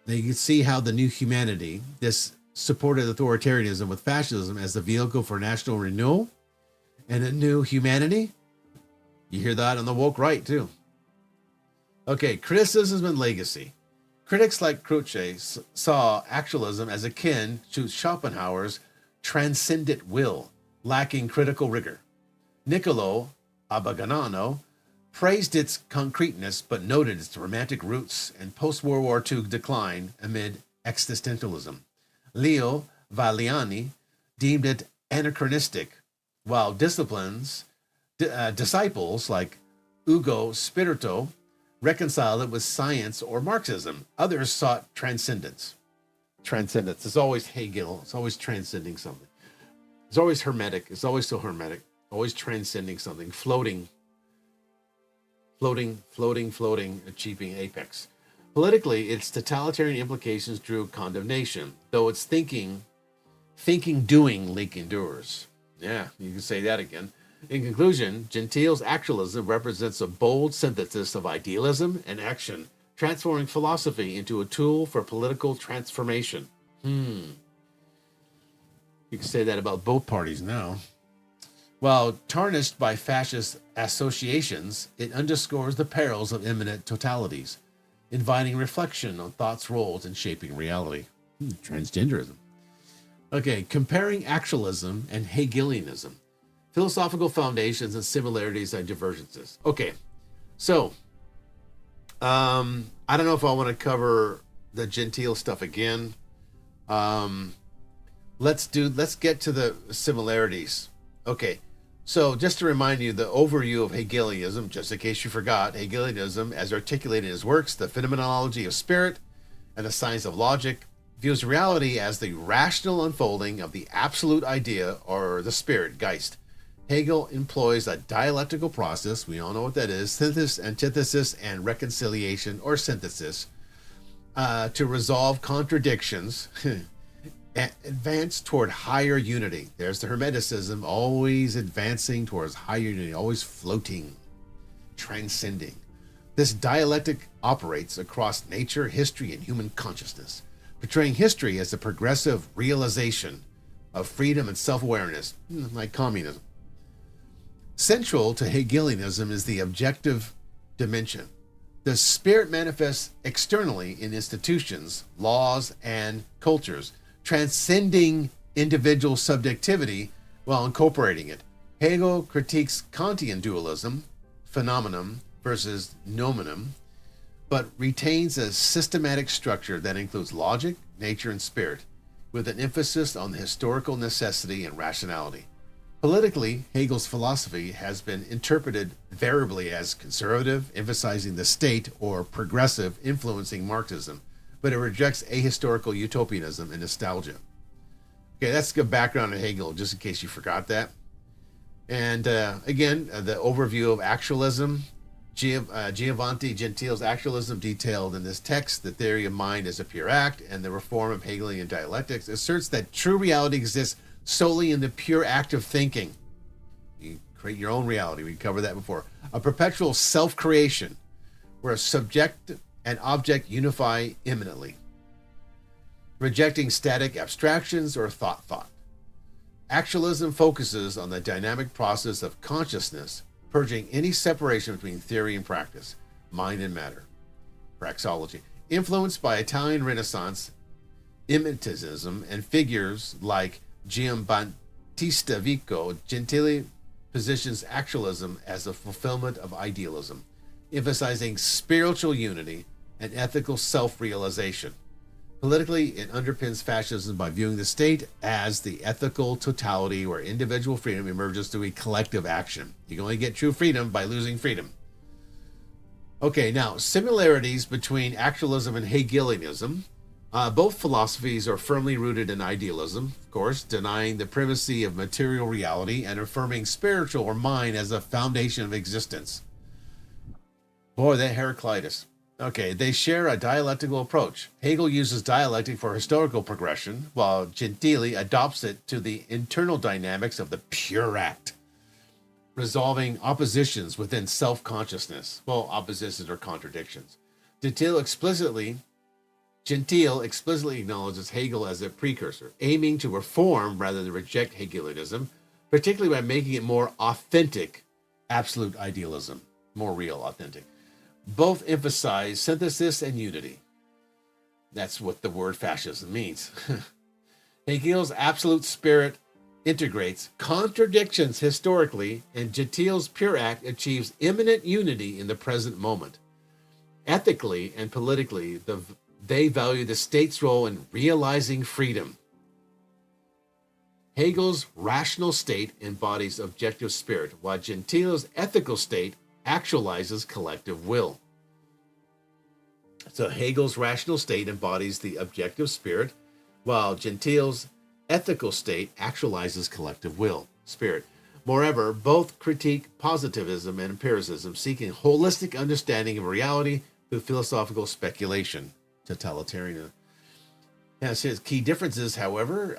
Now you can see how the new humanity, this supported authoritarianism with fascism as the vehicle for national renewal and a new humanity. You hear that on the woke right, too. Okay, criticism and legacy. Critics like Croce saw actualism as akin to Schopenhauer's transcendent will, lacking critical rigor. Niccolo Abagnano praised its concreteness but noted its romantic roots and post-World War II decline amid existentialism. Leo Valiani deemed it anachronistic, while disciples like Ugo Spirito reconciled it with science or Marxism. Others sought transcendence. Transcendence is always Hegel. It's always transcending something. It's always hermetic. It's always so hermetic. Always transcending something. Floating, achieving apex. Politically, its totalitarian implications drew condemnation, though its thinking, doing leak endures. Yeah, you can say that again. In conclusion, Gentile's actualism represents a bold synthesis of idealism and action, transforming philosophy into a tool for political transformation. You can say that about both parties now. While tarnished by fascist associations, it underscores the perils of imminent totalities, inviting reflection on thought's roles in shaping reality. Transgenderism. Okay, comparing actualism and Hegelianism. Philosophical foundations and similarities and divergences. Okay, so I don't know if I want to cover the Gentile stuff again. Let's get to the similarities. Okay, so just to remind you, the overview of Hegelianism, just in case you forgot, Hegelianism, as articulated in his works, the phenomenology of spirit and the science of logic, views reality as the rational unfolding of the absolute idea or the spirit, Geist. Hegel employs a dialectical process, we all know what that is, synthesis, antithesis, and reconciliation or synthesis, to resolve contradictions and advance toward higher unity. There's the Hermeticism, always advancing towards higher unity, always floating, transcending. This dialectic operates across nature, history, and human consciousness, portraying history as a progressive realization of freedom and self-awareness, like communism. Central to Hegelianism is the objective dimension. The spirit manifests externally in institutions, laws, and cultures, transcending individual subjectivity while incorporating it. Hegel critiques Kantian dualism, phenomenon versus nomenon, but retains a systematic structure that includes logic, nature, and spirit, with an emphasis on the historical necessity and rationality. Politically, Hegel's philosophy has been interpreted variably as conservative, emphasizing the state, or progressive, influencing Marxism, but it rejects ahistorical utopianism and nostalgia. Okay, that's a good background on Hegel, just in case you forgot that. And again, the overview of actualism. Giovanni Gentile's actualism, detailed in this text, the theory of mind as a pure act, and the reform of Hegelian dialectics, asserts that true reality exists solely in the pure act of thinking. You create your own reality. We covered that before. A perpetual self-creation where a subject and object unify immanently, rejecting static abstractions or thought. Actualism focuses on the dynamic process of consciousness, purging any separation between theory and practice, mind and matter. Praxeology. Influenced by Italian Renaissance immanentism and figures like Giambattista Vico, Gentile positions actualism as a fulfillment of idealism, emphasizing spiritual unity and ethical self-realization. Politically, it underpins fascism by viewing the state as the ethical totality where individual freedom emerges through a collective action. You can only get true freedom by losing freedom. Okay, now, similarities between actualism and Hegelianism. Both philosophies are firmly rooted in idealism, of course, denying the primacy of material reality and affirming spiritual or mind as a foundation of existence. Boy, that Heraclitus. Okay, they share a dialectical approach. Hegel uses dialectic for historical progression, while Gentile adopts it to the internal dynamics of the pure act, resolving oppositions within self-consciousness. Well, oppositions or contradictions. Gentile explicitly acknowledges Hegel as a precursor, aiming to reform rather than reject Hegelianism, particularly by making it more authentic absolute idealism, more real, authentic. Both emphasize synthesis and unity. That's what the word fascism means. Hegel's absolute spirit integrates contradictions historically, and Gentile's pure act achieves imminent unity in the present moment. Ethically and politically, they value the state's role in realizing freedom. Hegel's rational state embodies objective spirit, while Gentile's ethical state actualizes collective will. So Hegel's rational state embodies the objective spirit, while Gentile's ethical state actualizes collective will, spirit. Moreover, both critique positivism and empiricism, seeking holistic understanding of reality through philosophical speculation. Totalitarian. Has his key differences, however,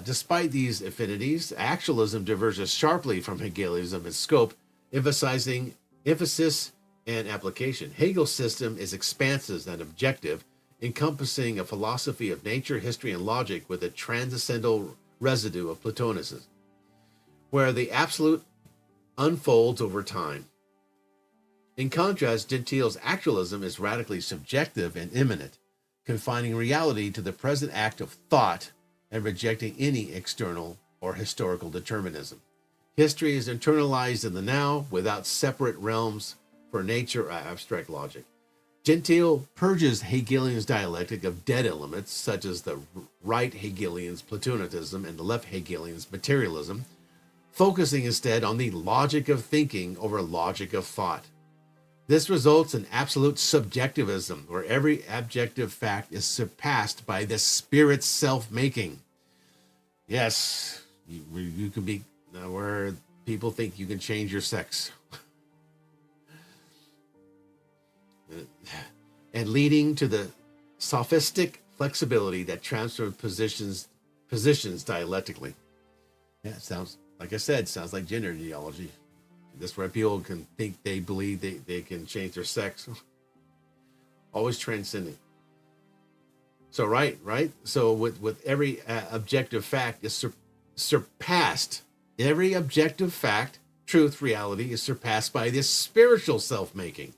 despite these affinities, actualism diverges sharply from Hegelianism in scope, emphasizing emphasis and application. Hegel's system is expansive and objective, encompassing a philosophy of nature, history, and logic with a transcendental residue of Platonism, where the absolute unfolds over time. In contrast, Gentile's actualism is radically subjective and immanent, confining reality to the present act of thought and rejecting any external or historical determinism. History is internalized in the now without separate realms for nature or abstract logic. Gentile purges Hegelian's dialectic of dead elements, such as the right Hegelian's Platonism and the left Hegelian's materialism, focusing instead on the logic of thinking over logic of thought. This results in absolute subjectivism, where every objective fact is surpassed by the spirit's self-making. Yes, you can be where people think you can change your sex. And leading to the sophistic flexibility that transfers positions dialectically. Yeah, it sounds, like I said, sounds like gender ideology. That's where people can think they believe they can change their sex. Always transcending. So right. So with every objective fact is surpassed. Every objective fact, truth, reality is surpassed by this spiritual self-making.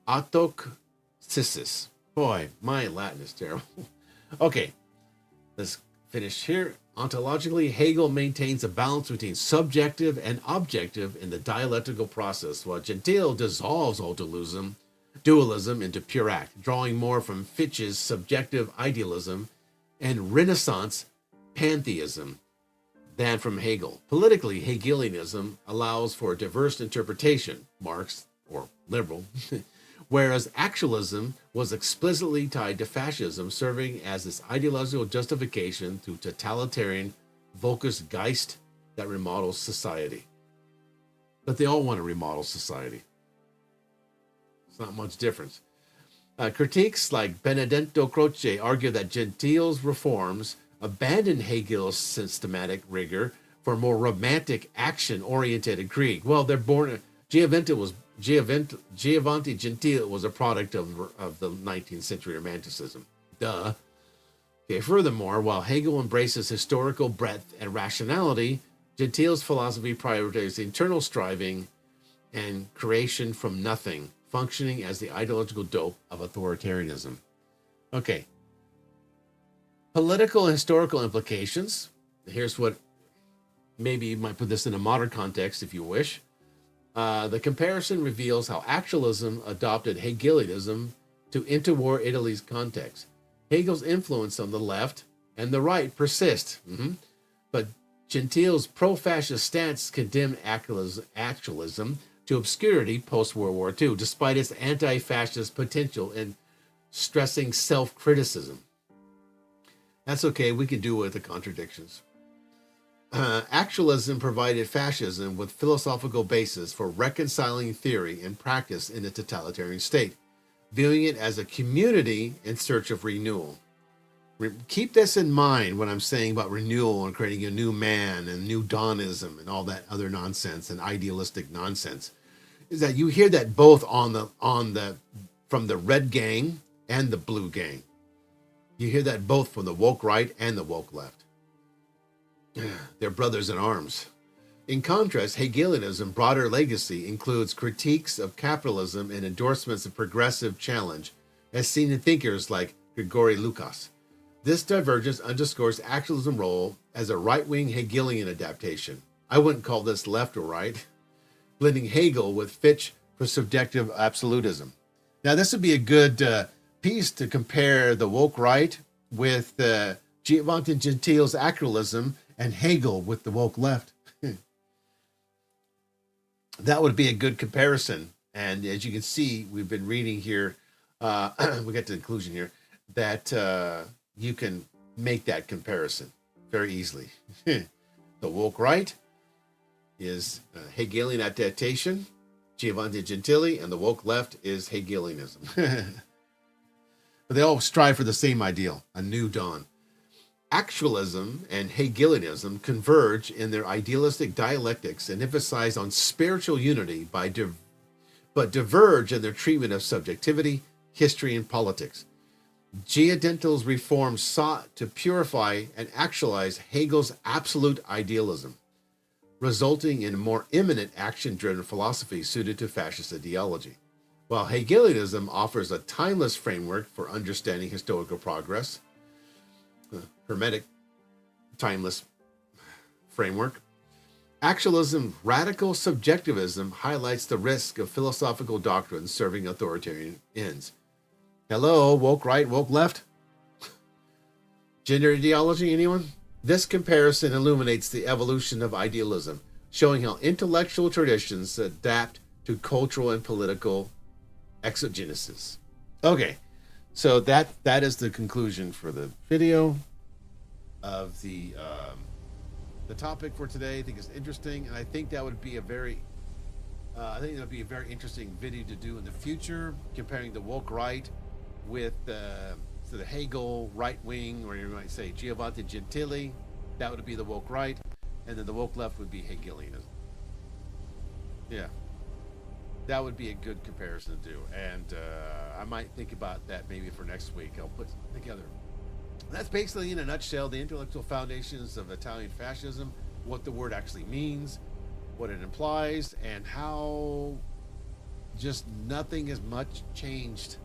Autokthesis. Boy, my Latin is terrible. Okay, let's finish here. Ontologically, Hegel maintains a balance between subjective and objective in the dialectical process, while Gentile dissolves all dualism into pure act, drawing more from Fichte's subjective idealism and Renaissance pantheism than from Hegel. Politically, Hegelianism allows for diverse interpretation, Marx or liberal, whereas actualism was explicitly tied to fascism, serving as its ideological justification through totalitarian Volksgeist that remodels society. But they all want to remodel society. It's not much difference. Critiques like Benedetto Croce argue that Gentile's reforms abandon Hegel's systematic rigor for more romantic, action-oriented Krieg. Well, they're born... Giovanni Gentile was a product of the 19th century Romanticism. Duh. Okay, furthermore, while Hegel embraces historical breadth and rationality, Gentile's philosophy prioritizes internal striving and creation from nothing, functioning as the ideological dope of authoritarianism. Okay. Political and historical implications. Here's what, maybe you might put this in a modern context if you wish. The comparison reveals how actualism adopted Hegelianism to interwar Italy's context. Hegel's influence on the left and the right persist, but Gentile's pro-fascist stance condemned actualism to obscurity post-World War II, despite its anti-fascist potential and stressing self-criticism. That's okay, we can do with the contradictions. Actualism provided fascism with philosophical basis for reconciling theory and practice in a totalitarian state, viewing it as a community in search of renewal. Keep this in mind when I'm saying about renewal and creating a new man and new dawnism and all that other nonsense and idealistic nonsense, is that you hear that both from the red gang and the blue gang. You hear that both from the woke right and the woke left. They're brothers in arms. In contrast, Hegelianism's broader legacy includes critiques of capitalism and endorsements of progressive challenge, as seen in thinkers like Grigory Lukács. This divergence underscores actualism's role as a right-wing Hegelian adaptation. I wouldn't call this left or right, blending Hegel with Fichte for subjective absolutism. Now, this would be a good piece to compare the woke right with Giovanni Gentile's actualism and Hegel with the woke left. That would be a good comparison. And as you can see, we've been reading here, we get to the conclusion here, that you can make that comparison very easily. The woke right is Hegelian adaptation, Giovanni Gentile, and the woke left is Hegelianism. But they all strive for the same ideal, a new dawn. Actualism and Hegelianism converge in their idealistic dialectics and emphasize on spiritual unity but diverge in their treatment of subjectivity, history, and politics. Giandentel's reforms sought to purify and actualize Hegel's absolute idealism, resulting in a more imminent action-driven philosophy suited to fascist ideology, while Hegelianism offers a timeless framework for understanding historical progress, hermetic timeless framework. Actualism's radical subjectivism highlights the risk of philosophical doctrines serving authoritarian ends. Hello, woke right, woke left? Gender ideology, anyone? This comparison illuminates the evolution of idealism, showing how intellectual traditions adapt to cultural and political exogenesis. Okay, so that is the conclusion for the video of the topic for today. I think it's interesting, and I think that would be a very interesting video to do in the future, comparing the woke right with the Hegel right wing, or you might say Giovanni Gentile. That would be the woke right, and then the woke left would be Hegelianism. Yeah, that would be a good comparison to do, and I might think about that maybe for next week. I'll put together. That's basically, in a nutshell, the intellectual foundations of Italian fascism, what the word actually means, what it implies, and how just nothing has much changed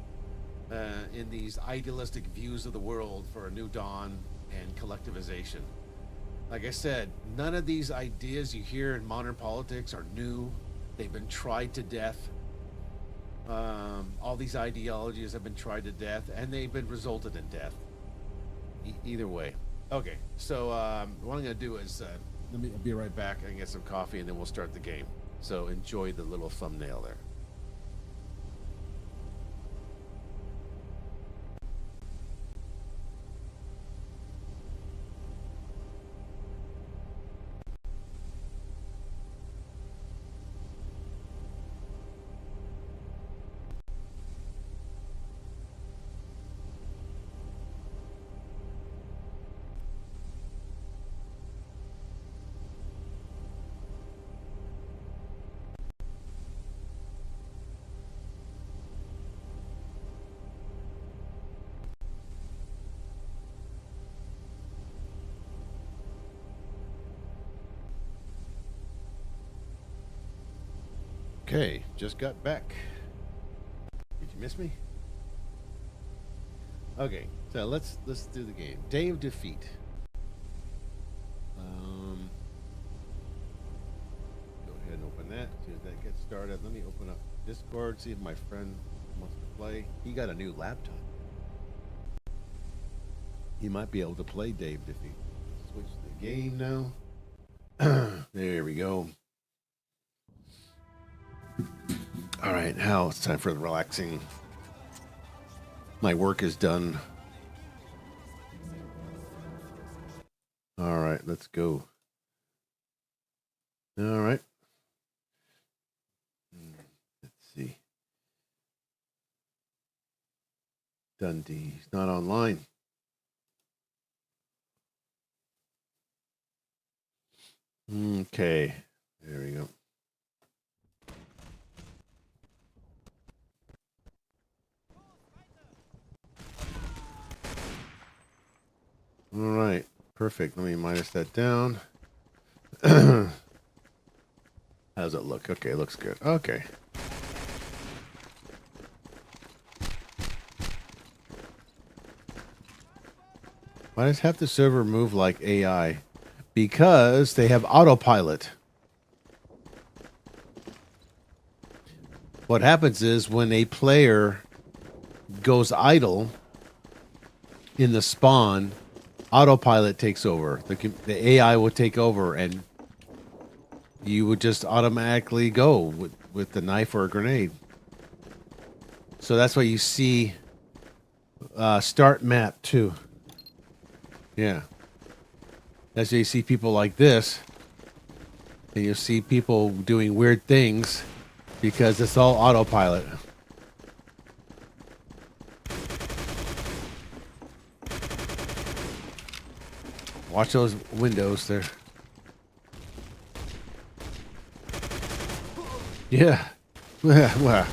in these idealistic views of the world for a new dawn and collectivization. Like I said, none of these ideas you hear in modern politics are new. They've been tried to death. All these ideologies have been tried to death, and they've been resulted in death. Either way. Okay, so what I'm going to do is let me be right back and get some coffee, and then we'll start the game. So enjoy the little thumbnail there. Okay, just got back. Did you miss me? Okay, so let's do the game. Day of Defeat. Go ahead and open that. As soon as that gets started, let me open up Discord, see if my friend wants to play. He got a new laptop. He might be able to play Day of Defeat. Switch the game now. There we go. All right, now it's time for the relaxing. My work is done. All right, let's go. All right. Let's see. Dundee. He's not online. Okay. There we go. All right, perfect. Let me minus that down. it look? Okay, it looks good. Okay. Why does half the server move like AI? Because they have autopilot. What happens is when a player goes idle in the spawn, autopilot takes over. The AI will take over, and you would just automatically go with the knife or a grenade. So that's why you see start map too. Yeah. That's why you see people like this, and you see people doing weird things because it's all autopilot. Watch those windows there. Yeah. Wow.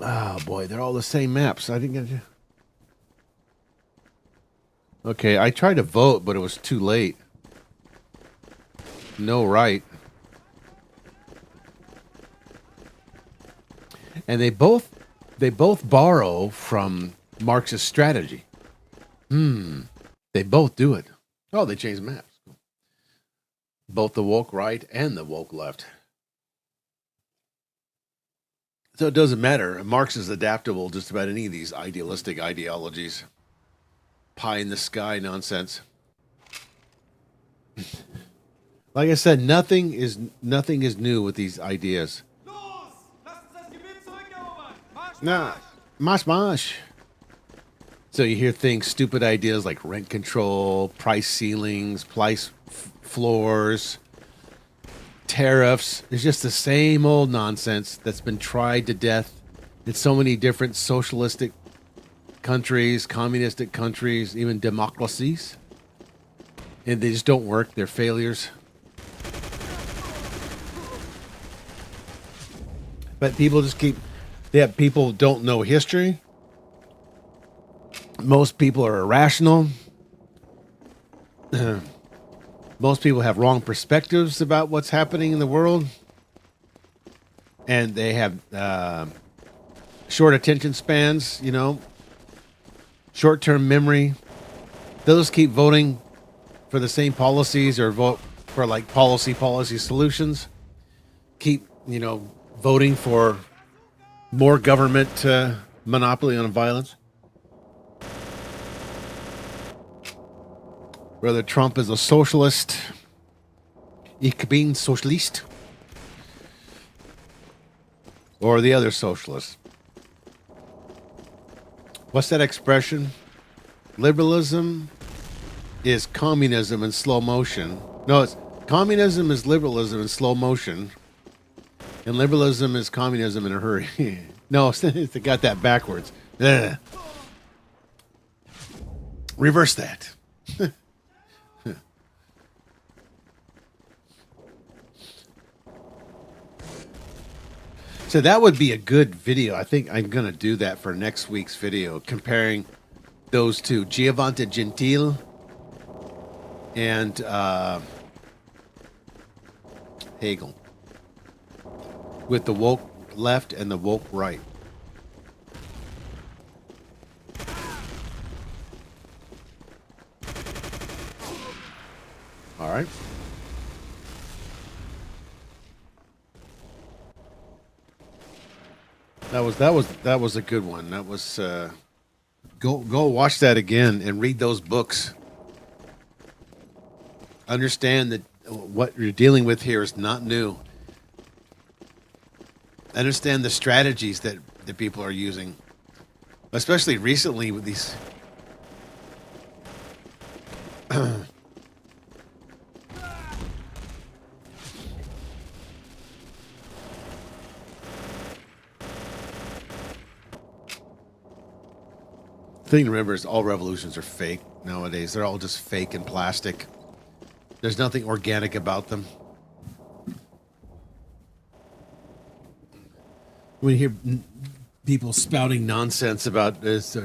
Oh boy, they're all the same maps. I didn't get you. Okay, I tried to vote, but it was too late. No right. And they both borrow from Marxist strategy. They both do it. Oh, they changed maps. Both the woke right and the woke left. So it doesn't matter. Marx is adaptable just about any of these idealistic ideologies. Pie in the sky nonsense. Like I said, nothing is new with these ideas. Nah, mosh. So you hear things, stupid ideas like rent control, price ceilings, price floors, tariffs. It's just the same old nonsense that's been tried to death in so many different socialistic countries, communistic countries, even democracies. And they just don't work. They're failures. But people just people don't know history. Most people are irrational. Most people have wrong perspectives about what's happening in the world. And they have short attention spans, short-term memory. They'll just keep voting for the same policies or vote for like policy solutions. Keep, voting for more government monopoly on violence. Whether Trump is a socialist, ich bin Sozialist, or the other socialists. What's that expression? Liberalism is communism in slow motion. No, it's communism is liberalism in slow motion, and liberalism is communism in a hurry. No, they got that backwards. Ugh. Reverse that. So that would be a good video. I think I'm going to do that for next week's video, comparing those two, Giovanni Gentile and Hegel, with the woke left and the woke right. All right. That was a good one. That was go watch that again and read those books. Understand that what you're dealing with here is not new. Understand the strategies that people are using, especially recently with these. The thing to remember is all revolutions are fake nowadays. They're all just fake and plastic. There's nothing organic about them. When you hear people spouting nonsense about this,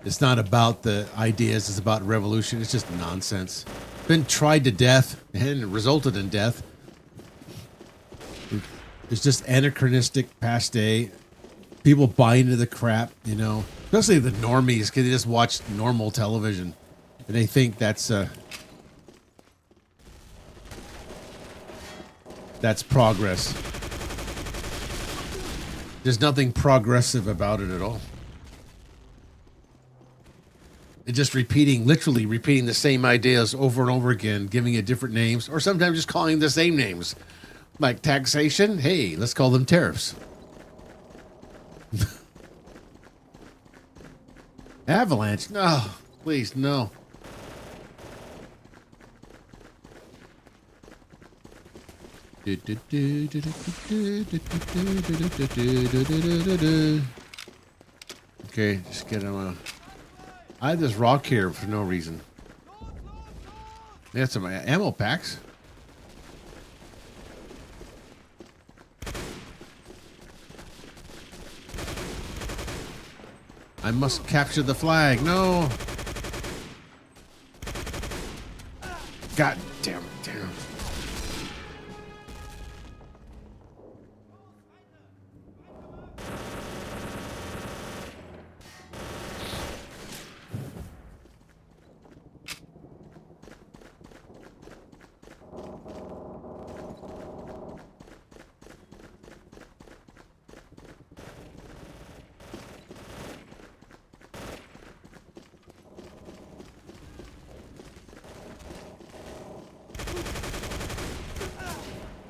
it's not about the ideas, it's about revolution. It's just nonsense. been tried to death and resulted in death. It's just anachronistic passe. People buy into the crap, you know, especially the normies, because they just watch normal television and they think that's progress. There's nothing progressive about it at all. It's just literally repeating the same ideas over and over again, giving it different names, or sometimes just calling the same names. Like taxation, hey, let's call them tariffs. Avalanche, no, please, no. Okay, just get him. I have this rock here for no reason. They had some ammo packs. I must capture the flag. No. God damn.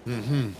Mm-hmm.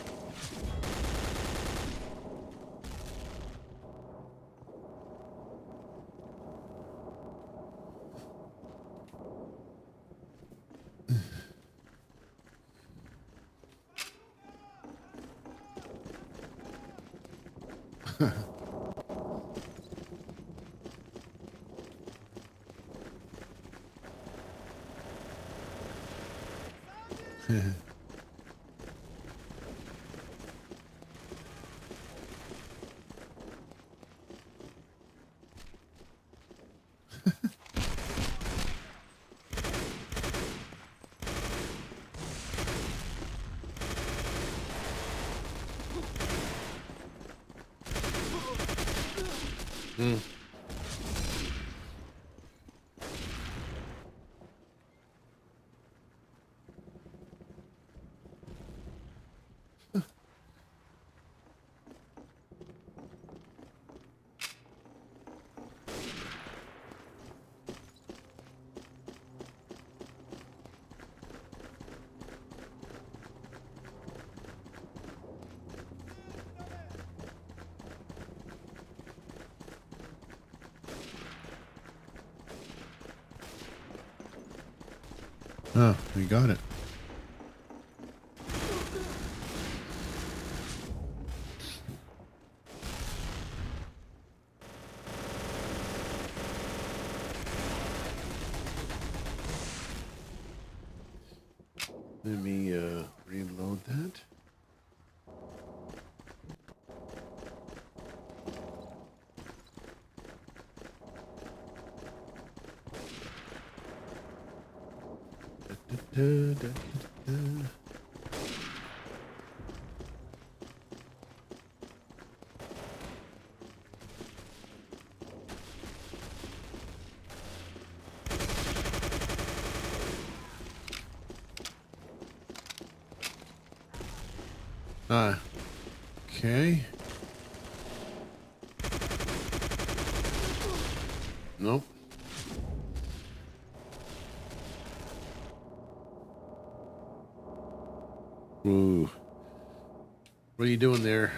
Mm. Oh, we got it. Let me reload that. Okay. Nope. Ooh. What are you doing there?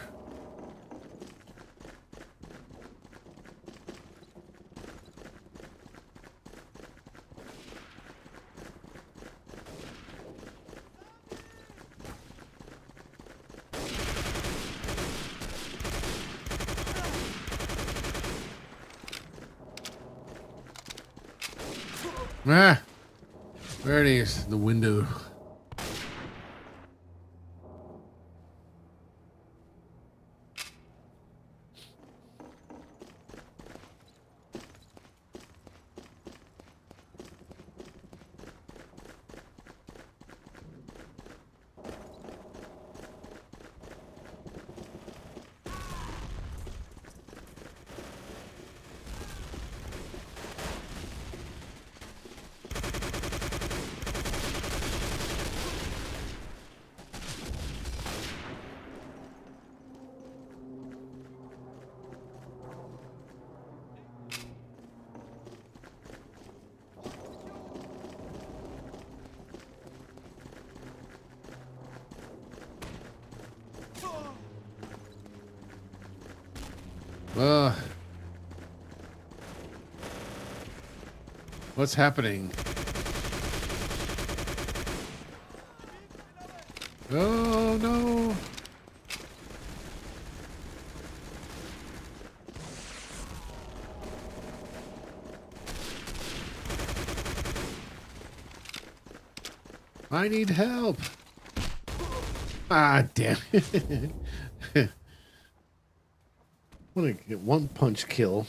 Ah! There it is. The window. Uh, what's happening? Oh no! I need help. Ah, damn it. I want to get one punch kill.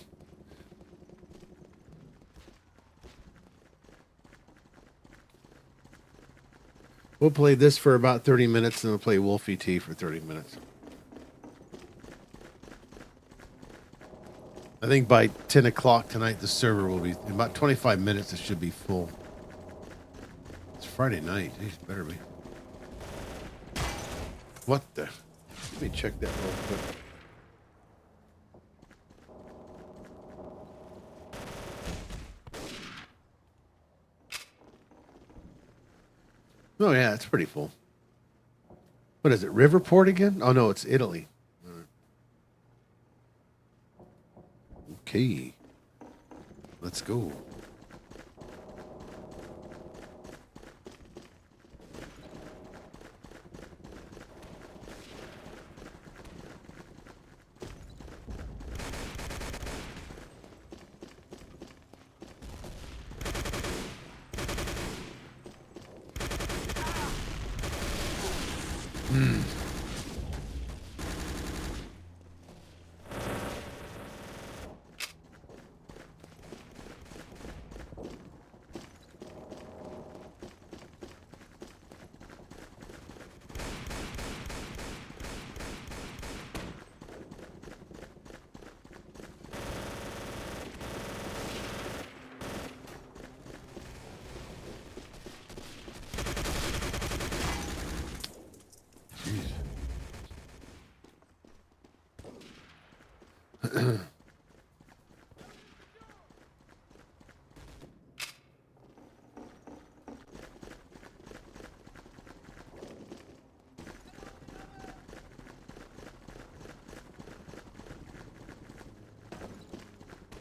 We'll play this for about 30 minutes, and we'll play Wolfie T for 30 minutes. I think by 10 o'clock tonight, the server will be, in about 25 minutes, it should be full. It's Friday night. It better be. What the? Let me check that real quick. Oh, yeah, it's pretty full. What is it, Riverport again? Oh, no, it's Italy. Okay. Let's go.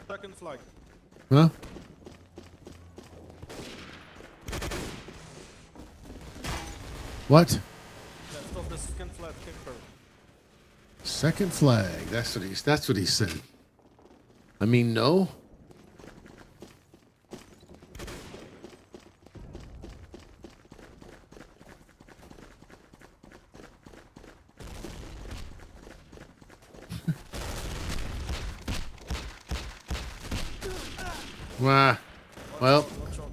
Second flag. Huh? What? Left of the second flag kicker. Second flag. That's what he said. I mean, no. Well, Watch out.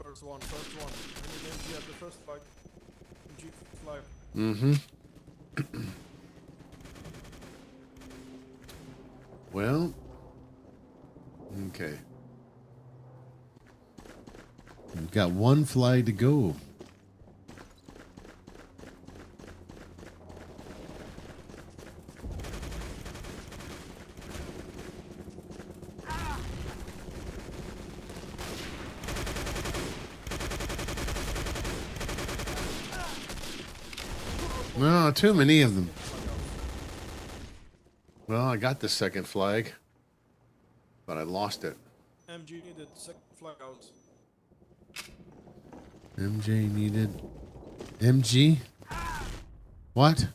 First one. I need MG at the first flag. MG flag. mm-hmm. Well, okay. We've got one flag to go. No, too many of them. Well, I got the second flag, but I lost it. MG needed second flag out. MJ needed. MG? What?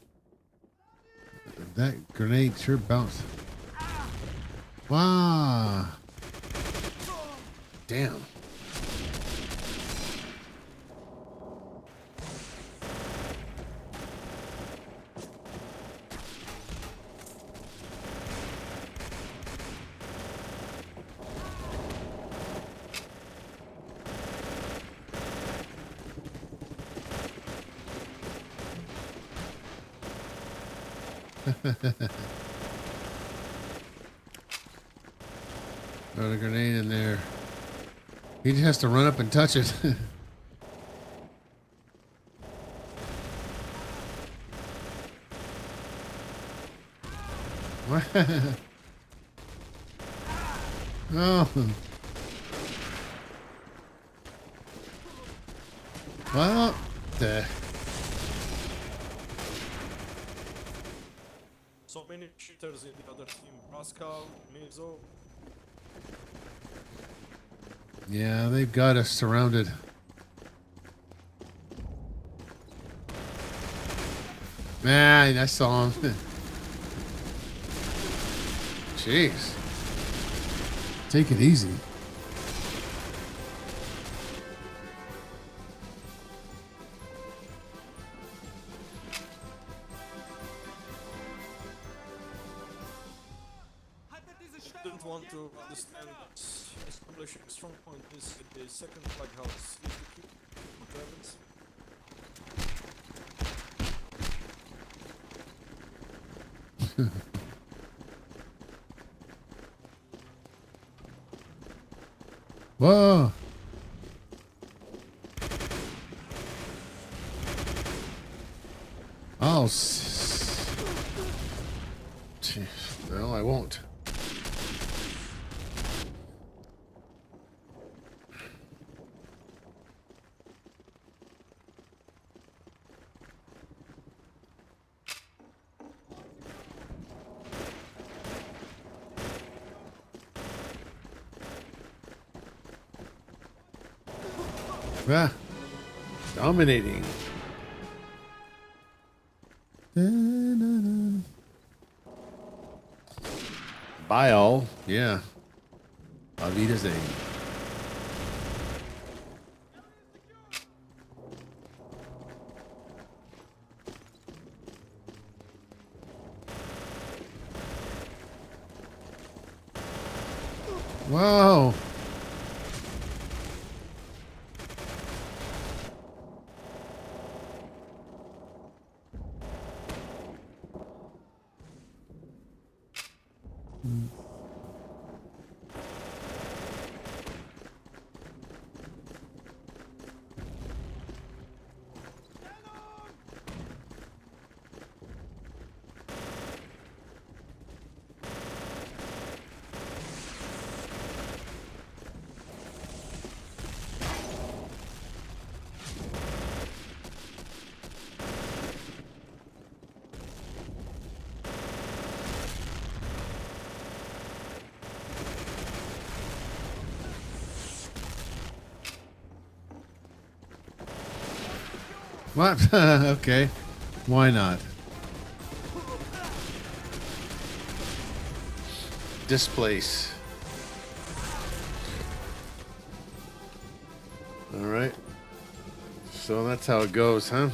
That grenade sure bounced. Wow. Damn. Throw a grenade in there. He just has to run up and touch it. What? Oh. Well, So many cheaters in the other team. Pascal, Mizo. Yeah, they've got us surrounded. Man, I saw him. Jeez. Take it easy. Didn't want to understand that establishing strong point is the second flag house. Is the key for Germans. Whoa. Oh. Jeez. Well, I won't. Ah, dominating. Bye all. Yeah. Auf Wiedersehen. Whoa. What? Okay. Why not? Displace. All right. So that's how it goes, huh?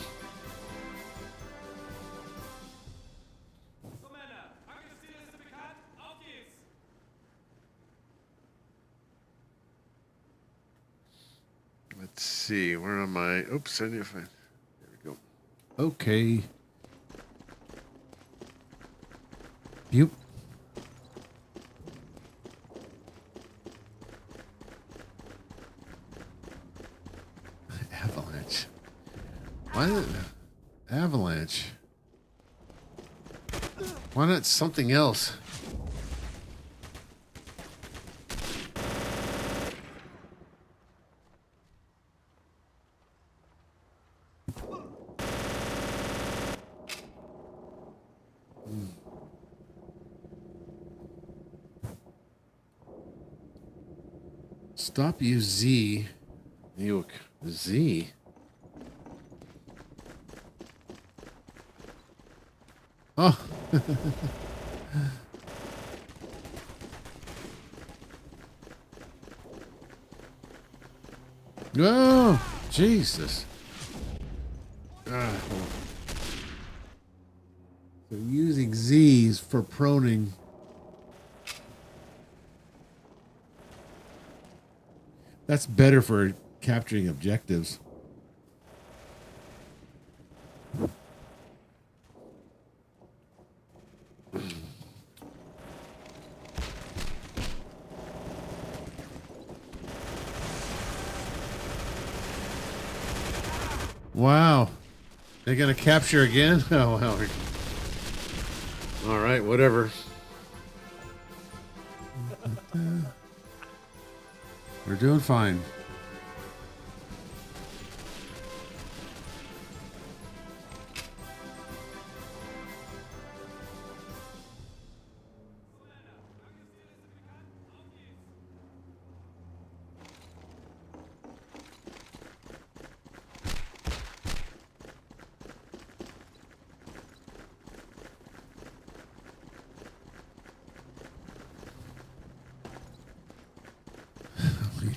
Let's see. Where am I? Oops, I need to find. There we go. Okay. Yep. Avalanche. Why not avalanche? Why not something else? Stop you Z. Yoke. Z. Oh. Oh, Jesus. So using Z's for proning. That's better for capturing objectives. Wow. They're going to capture again? Oh, well. All right, whatever. We're doing fine.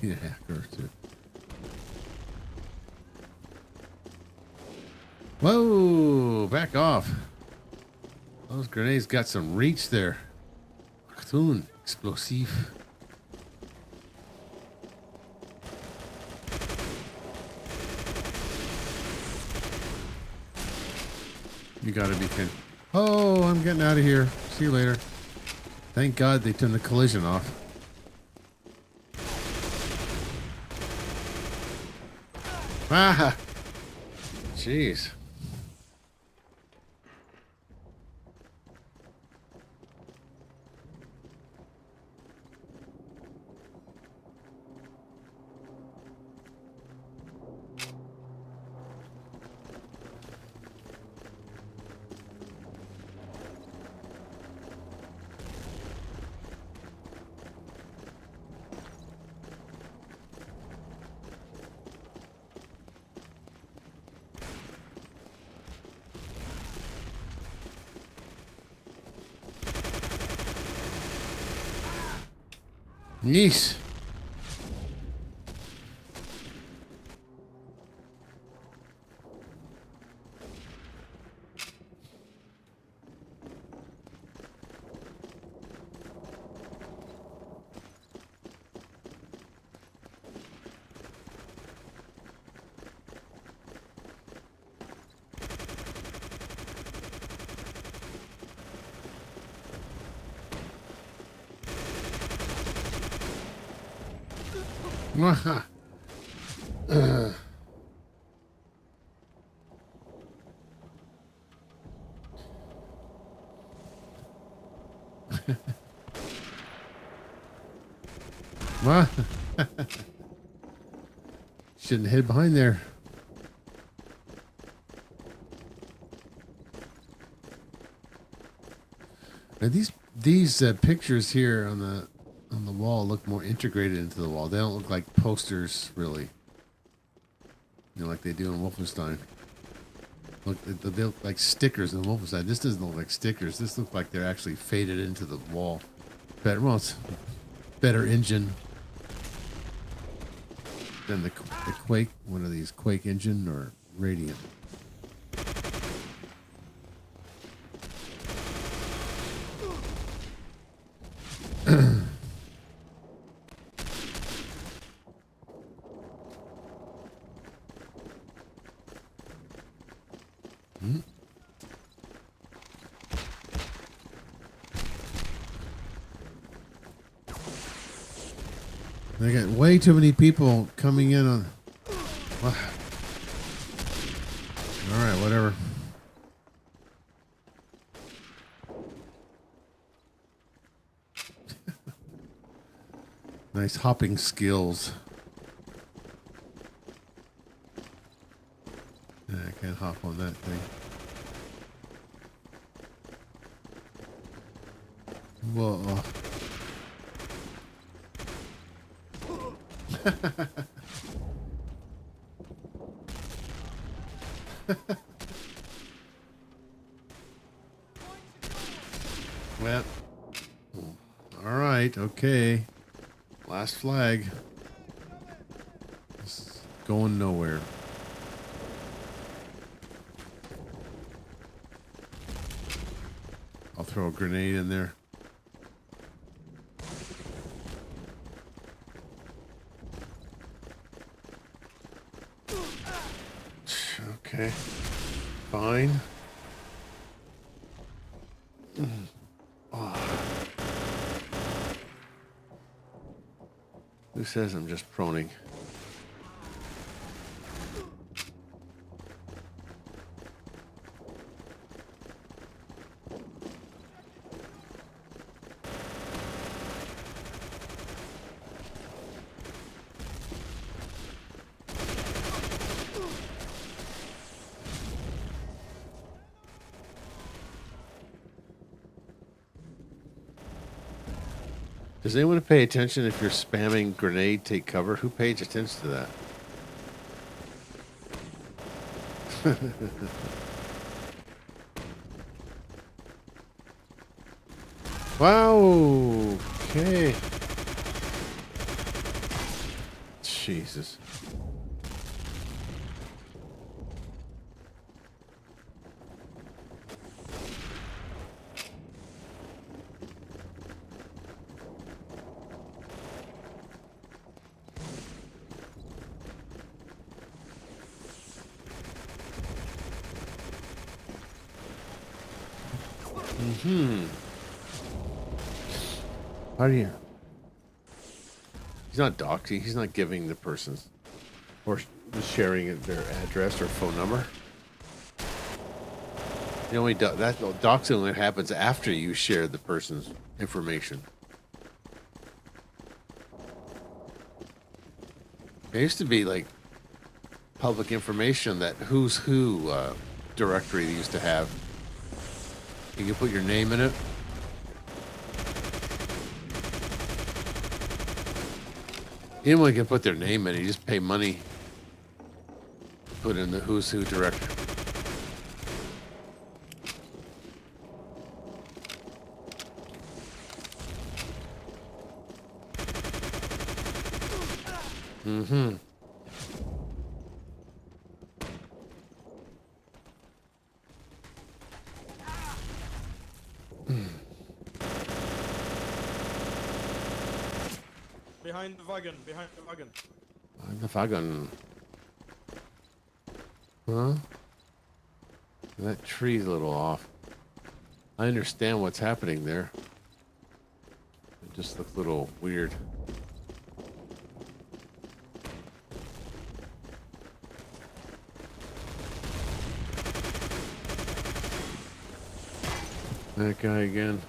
need a hacker too. Whoa! Back off. Those grenades got some reach there. Cartoon explosive. You gotta be kidding. Oh, I'm getting out of here. See you later. Thank God they turned the collision off. Ah! Jeez. Yeesh. Waha. What? Shouldn't hid behind there. Now these pictures here on the wall look more integrated into the wall. They don't look like posters, really. You know, like they do in Wolfenstein. Look, they look like stickers in Wolfenstein. This doesn't look like stickers. This looks like they're actually faded into the wall. Better, well, it's better engine than the Quake. One of these Quake engine or Radiant. They got way too many people coming in on. Well, all right, whatever. Nice hopping skills. Yeah, I can't hop on that thing. Whoa. Well, all right, okay. Last flag. It's going nowhere. I'll throw a grenade in there. Okay, fine. Oh. Who says I'm just proning? Does anyone pay attention if you're spamming grenade, take cover? Who pays attention to that? Wow. Okay. Jesus. How do you? He's not doxing. He's not giving the person's or sharing their address or phone number. The only that doxing only happens after you share the person's information. There used to be like public information that who's who directory they used to have. You can put your name in it. Anyone can put their name in it. You just pay money. Put in the who's who directory. Mm-hmm. Behind the wagon, behind the wagon. The wagon. Huh? That tree's a little off. I understand what's happening there. It just looks a little weird. That guy again.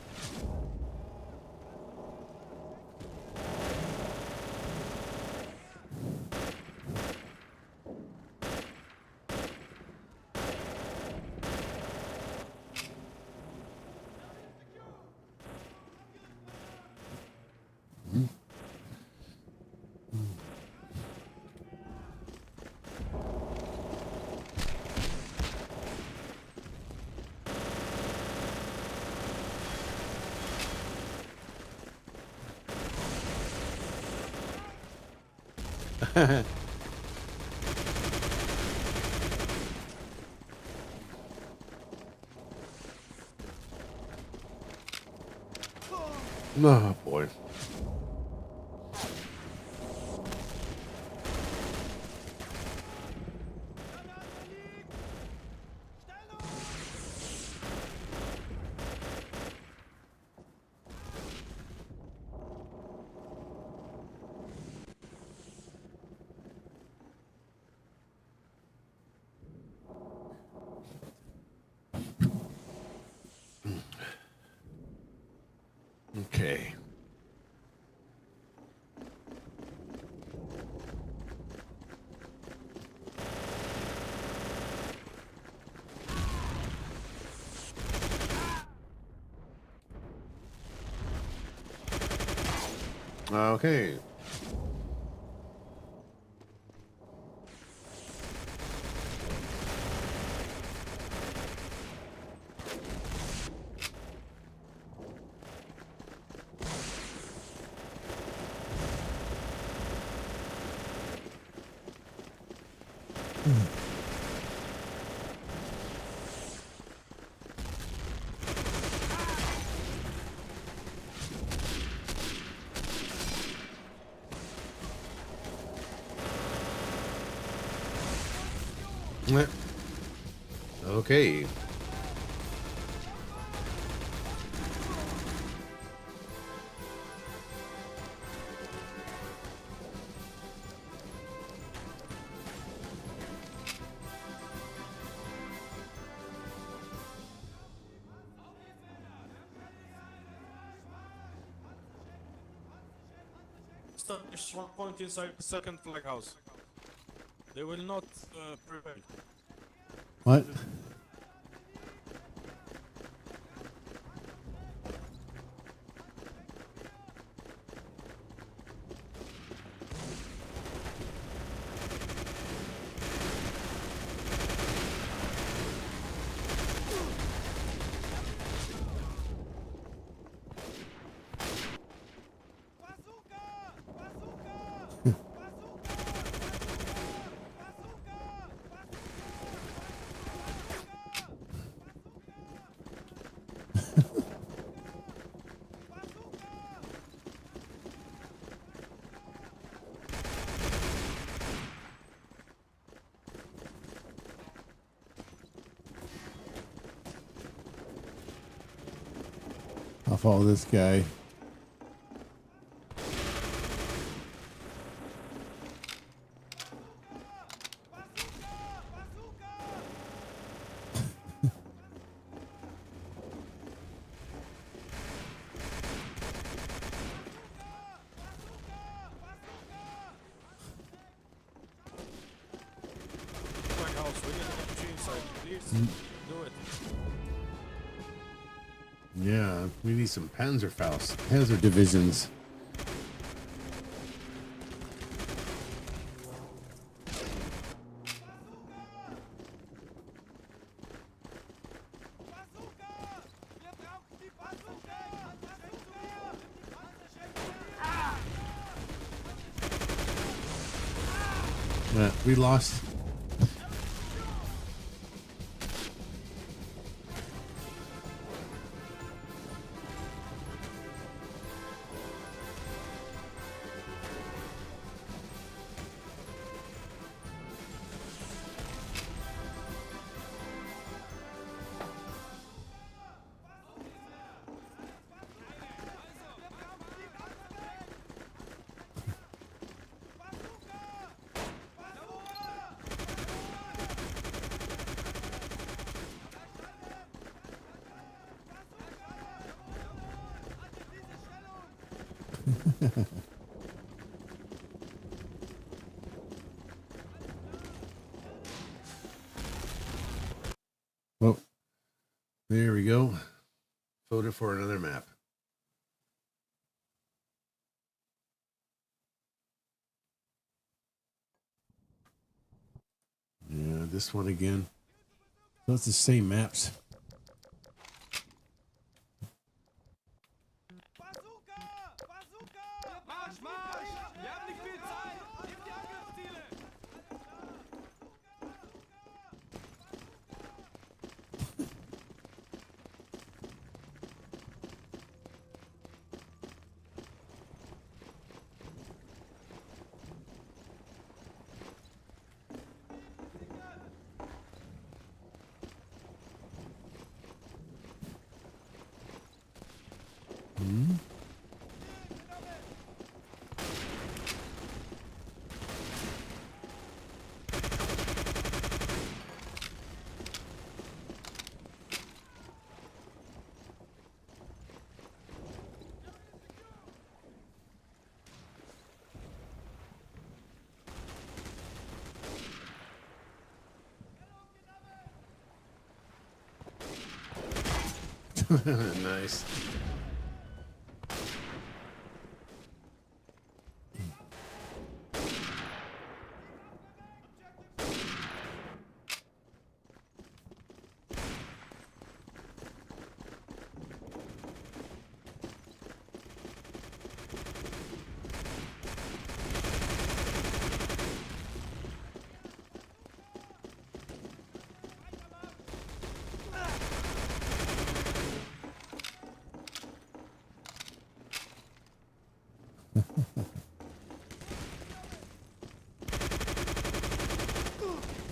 Oh boy. Okay. Okay. Okay. Establish one point inside the second flag house. They will not prevail. What? follow this guy. Flag house, we're getting up to inside. Please do it. Yeah, we need some Panzer divisions. We lost. Well, there we go. Voted for another map. Yeah, this one again. So it's the same maps. Marsch, Marsch! Wir haben nicht viel Zeit! Nimm die Angriffsziele! Nice.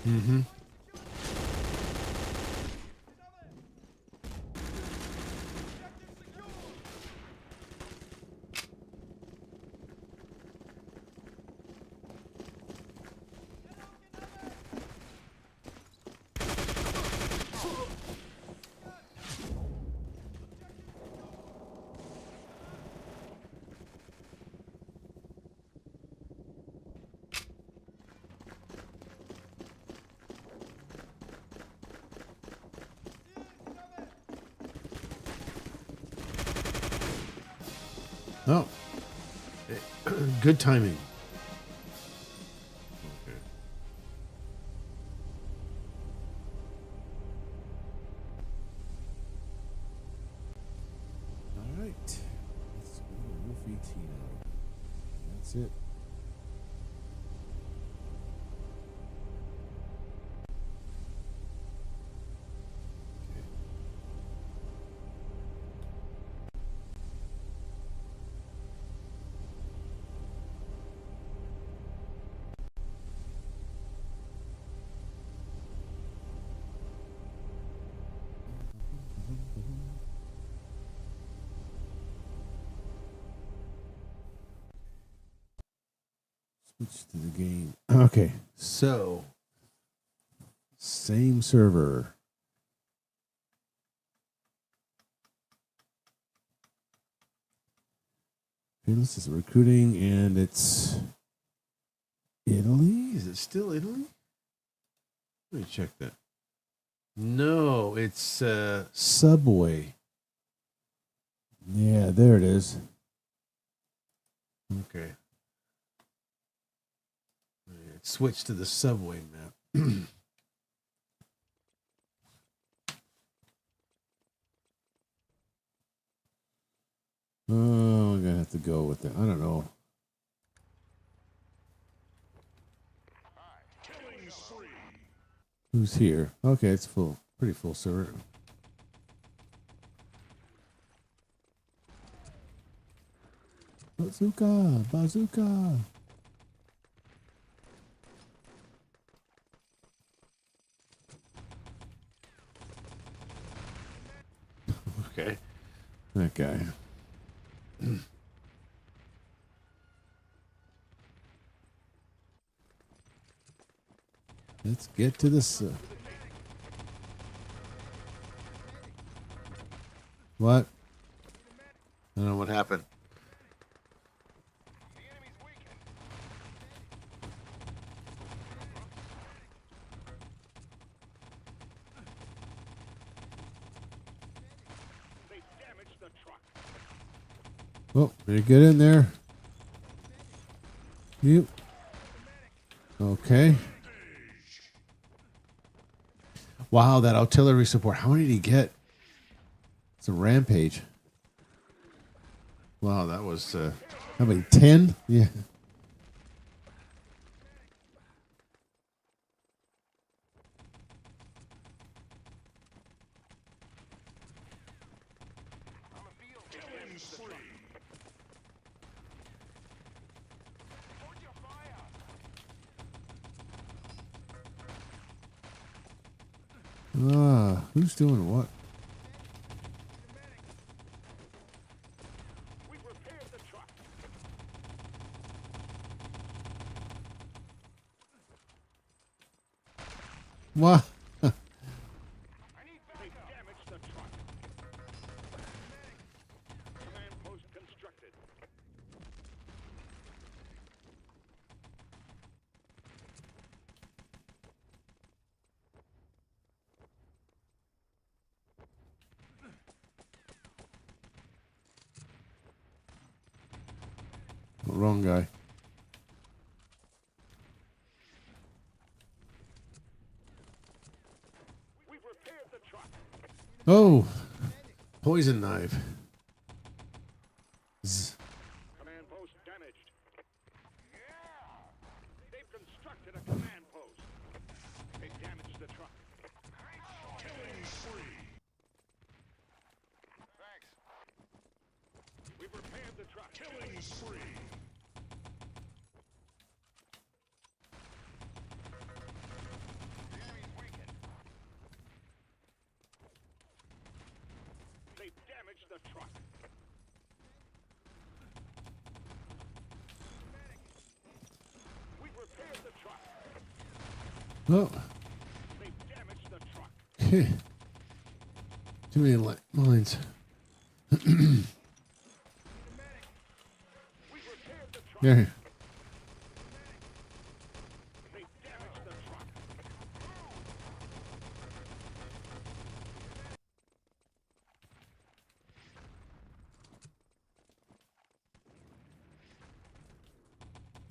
Mm-hmm. Oh, good timing. Okay. All right. Let's go to Wolfie Tino. That's it. Switch to the game. Okay, so same server. This is recruiting, and it's Italy. Is it still Italy? Let me check that. No, it's Subway. Yeah, there it is. okay. Switch to the subway map. Oh, I'm gonna have to go with it. I don't know. Who's here? Okay, it's full. Pretty full server. Bazooka! Bazooka! Okay. That guy. Let's get to this. What? I don't know what happened. Oh, better get in there. Yep. Okay. Wow, that artillery support. How many did he get? It's a rampage. Wow, that was How many? 10? Yeah. Who's doing what? What? Wrong guy. Oh, poison knife. Command post damaged. Yeah! They've constructed a command post. They've damaged the truck. Killing spree. Thanks. We've repaired the truck. Killing spree. The enemy's weakened. They've damaged the truck. We've repaired the truck. oh. They've damaged the truck. Too many lines. We've repaired the truck. There. They've damaged the truck.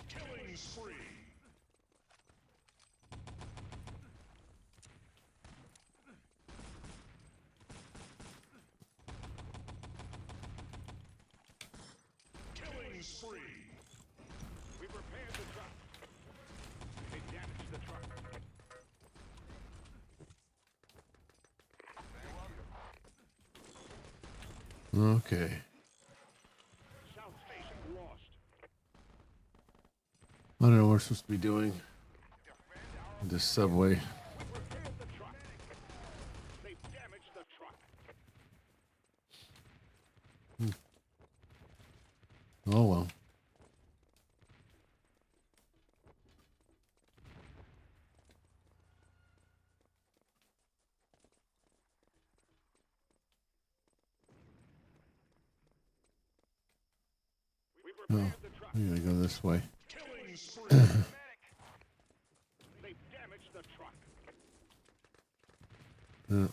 Killing spree. Killing spree. We've repaired the truck. They damaged the truck. Okay. South station lost. I don't know what we're supposed to be doing. This subway. We've repaired the truck. They've damaged the truck. Oh well. Oh, we gotta go this way. Killing spree. They've damaged the truck. Uh,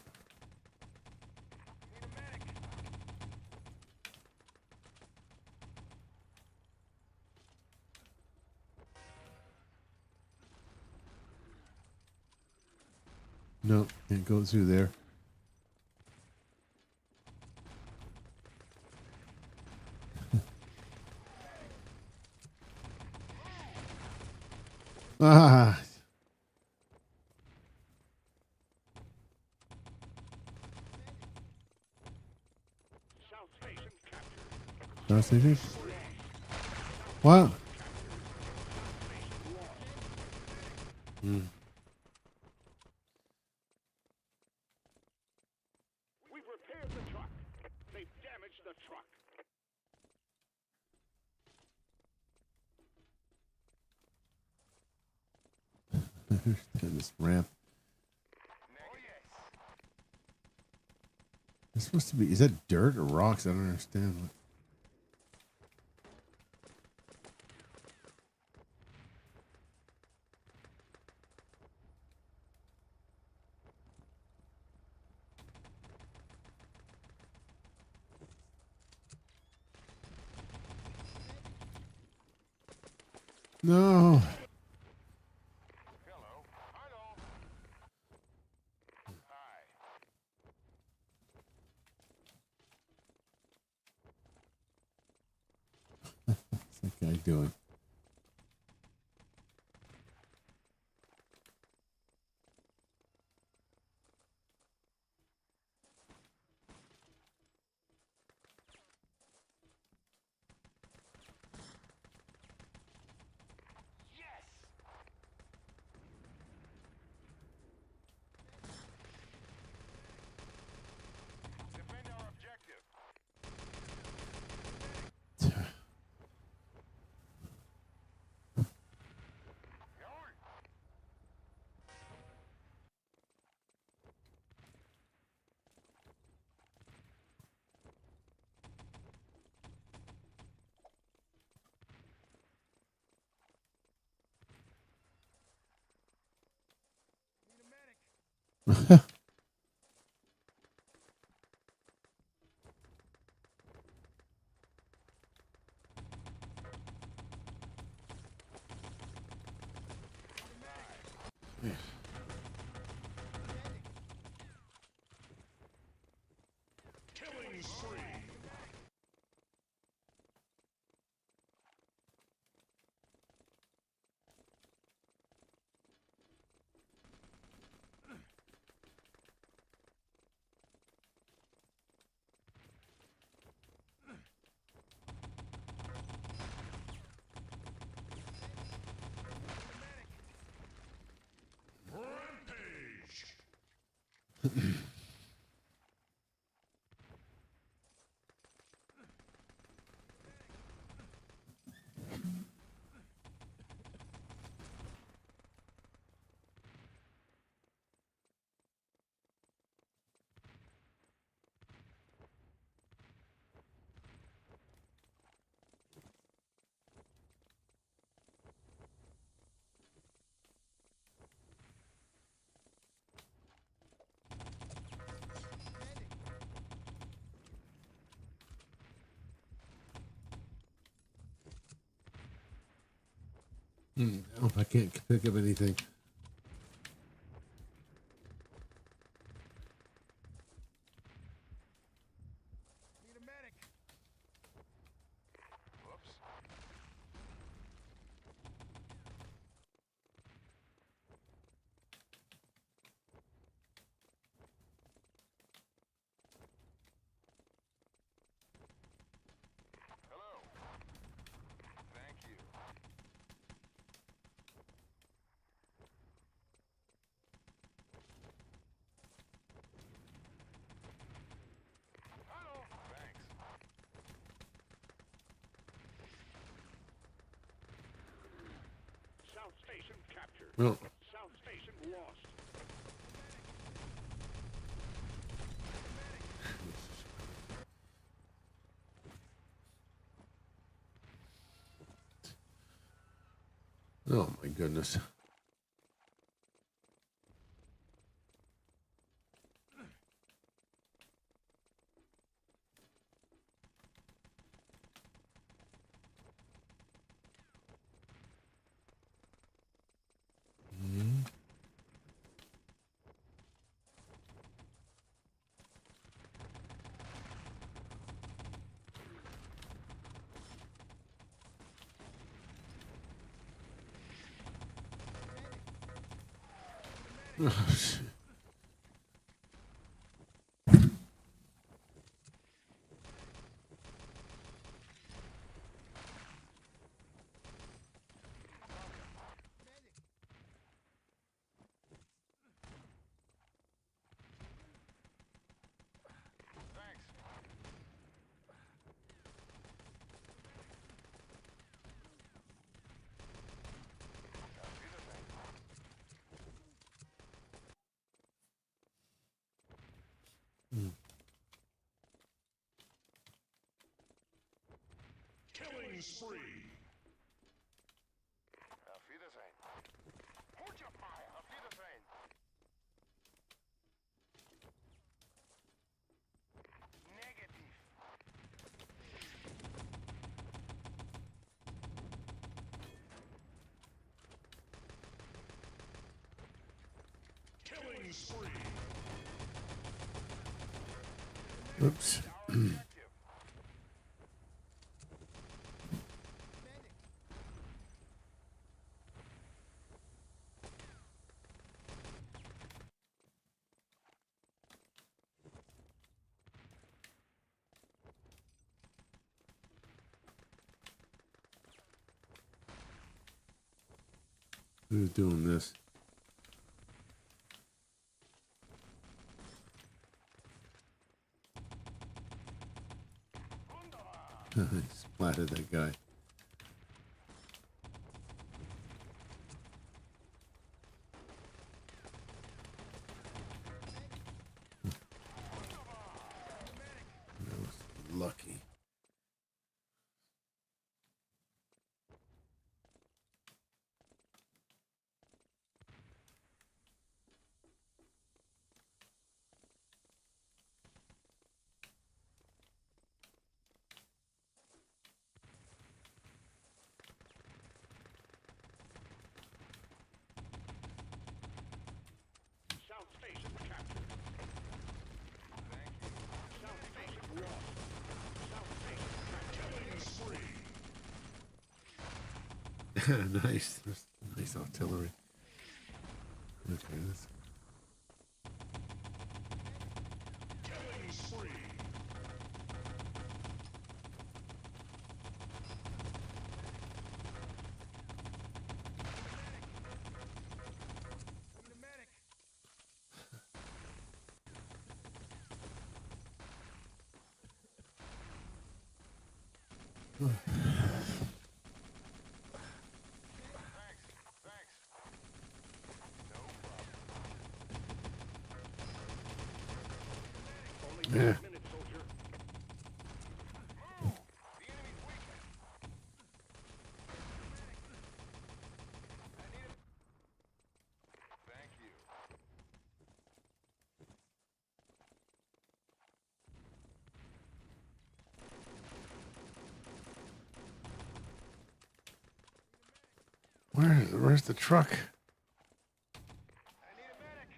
no, can't go through there. Ah, South station captured. South Station? What? We've repaired the truck. They've damaged the truck. This ramp. It's supposed to be. Is that dirt or rocks? I don't understand. What. No. Hello. Hello. Hi. What's that guy doing? Defend our objective. Howard. Killing spree. Rampage. Oh, I can't pick up anything. Whoops. Hello. Thank you. Hello. Thanks. South station captured. Well, South station lost. Oh my goodness. Oh, shit. Killing spree. Auf Wiedersehen. Auf Wiedersehen. Negativ. Killing spree. Oops. Who's doing this? He splattered that guy. That was lucky. South Station captured. Thank you. South Station lost. South Station captured. Killing spree. Nice. That's nice artillery. Okay, that's Killing spree. Thanks. No problem. Only 5 Yeah. minutes, soldier. Move! The enemy's weakened. I need him. Thank you. where's the truck? I need a medic.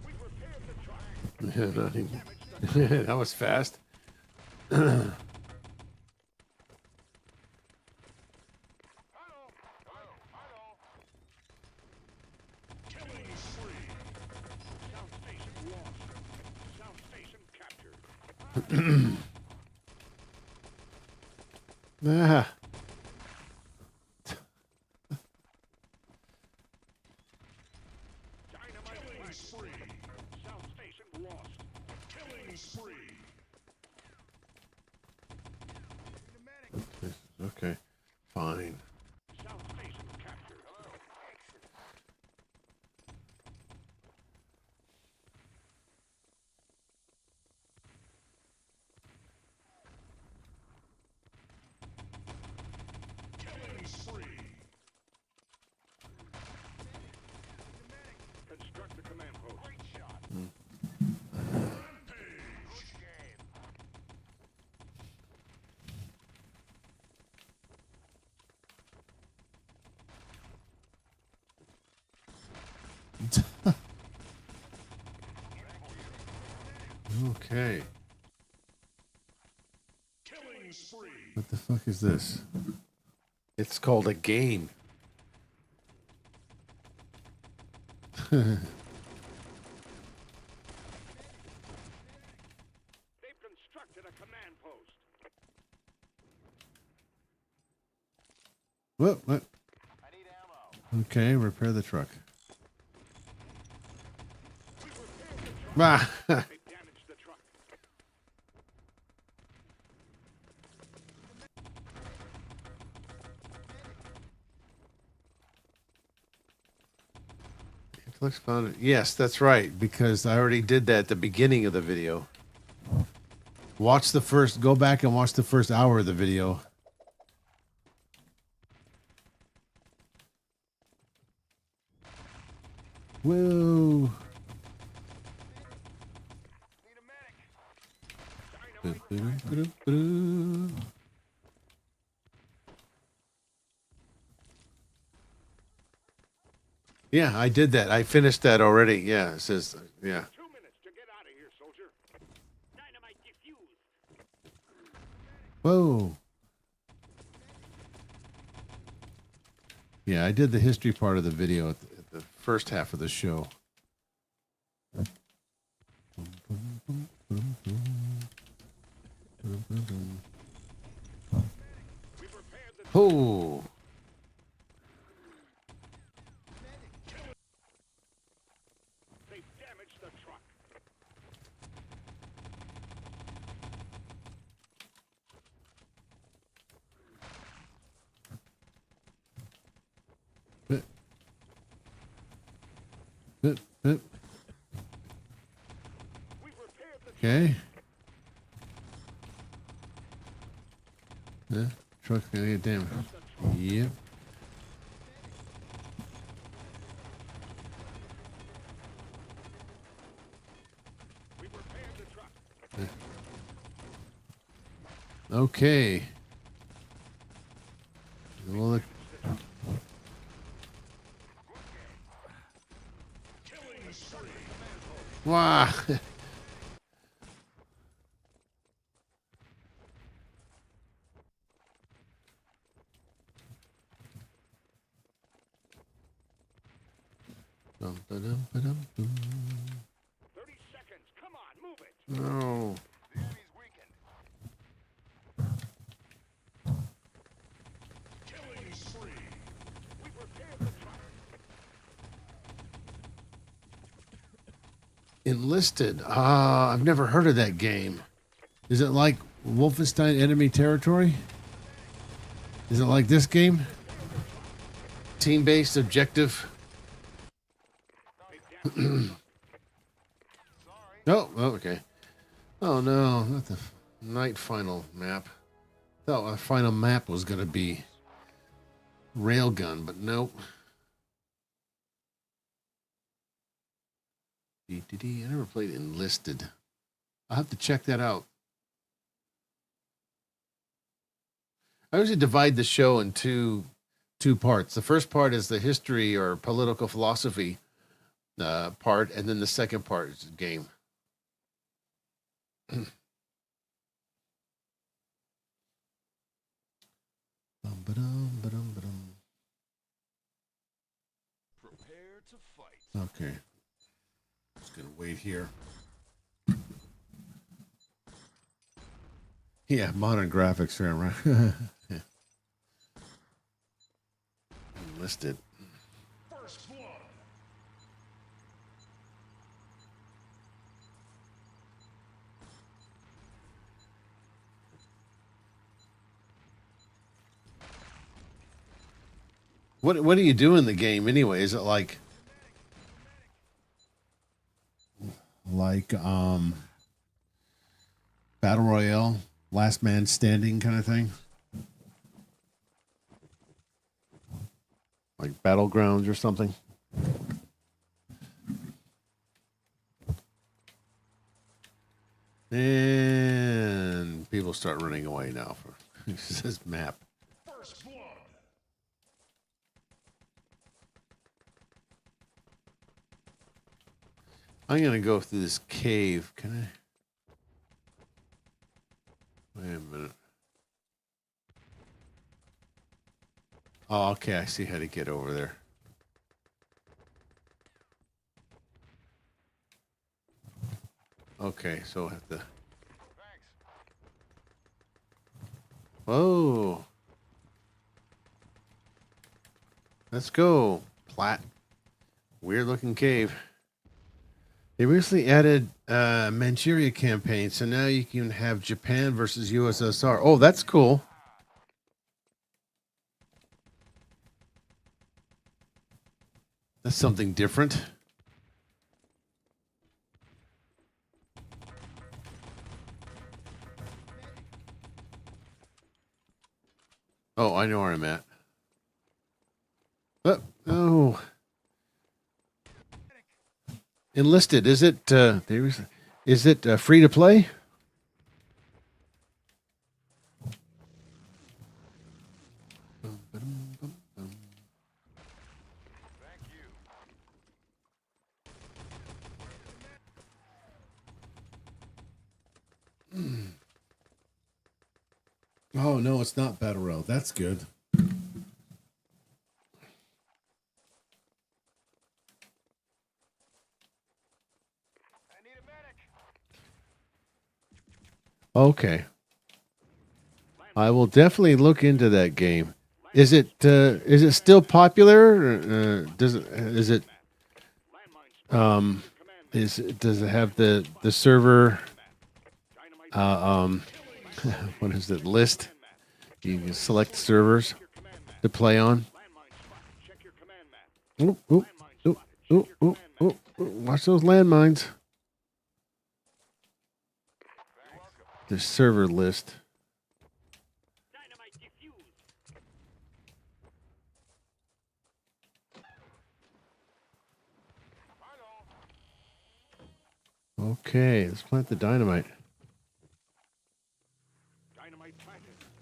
We've repaired the truck. Yeah, not even. That was fast. Hello. Killing spree. South Station lost. South Station captured. Ah. Dynamite killing spree. South Station lost. Killing spree. Okay. Fine. South Station captured. Hello. Excellent. Okay. Killing spree. What the fuck is this? It's called a game. They've constructed a command post. What? I need ammo. Okay, repair the truck. We repaired the truck. Ah, They've damaged the truck. Netflix found it. Yes, that's right. Because I already did that at the beginning of the video. Watch the first. Go back and watch the first hour of the video. Whoa. Need a medic. Dynamite. Yeah, I did that. I finished that already. Yeah, it says, yeah. 2 minutes to get out of here, soldier. Dynamite defused. Whoa. Yeah, I did the history part of the video at the first half of the show. We've repaired the Oh, They've damaged the truck. Hup. We've repaired the Okay. Truck's gonna get damaged. Yep. We've repaired the truck. Okay. Well, look. Killing spree. wow. Dum, ba-dum, ba-dum, dum. 30 seconds. Come on, move it. No. The enemy's weakened. Killing spree. We've repaired the truck. Enlisted. I've never heard of that game. Is it like Wolfenstein Enemy Territory? Is it like this game? Team-based objective. They've damaged the truck. Oh, okay. Oh no, not the night final map. Thought our final map was gonna be Railgun, but nope. I never played Enlisted. I'll have to check that out. I usually divide the show in two parts. The first part is the history or political philosophy part, and then the second part is the game. Prepare to fight. Okay. Just gonna wait here. Yeah, modern graphics here, right? Yeah. Enlisted. First blood. What do you do in the game anyway? Is it like Battle Royale, last man standing kind of thing? like Battlegrounds or something? And people start running away now for it says map. First blood. I'm gonna go through this cave. Can I? Wait a minute. Oh, okay. I see how to get over there. Okay, so I have to. Whoa. Let's go. Plat. Weird looking cave. They recently added Manchuria campaign, so now you can have Japan versus USSR. Oh, that's cool. That's something different. Oh, I know where I'm at. Oh. Enlisted. Is it free to play? Oh no, it's not battle royale. That's good. Okay. I will definitely look into that game. Is it still popular? Does it have the server what is it, list? You can select servers to play on. Ooh, ooh, ooh, ooh, ooh, ooh, ooh. Watch those landmines. The server list. Okay, let's plant the dynamite.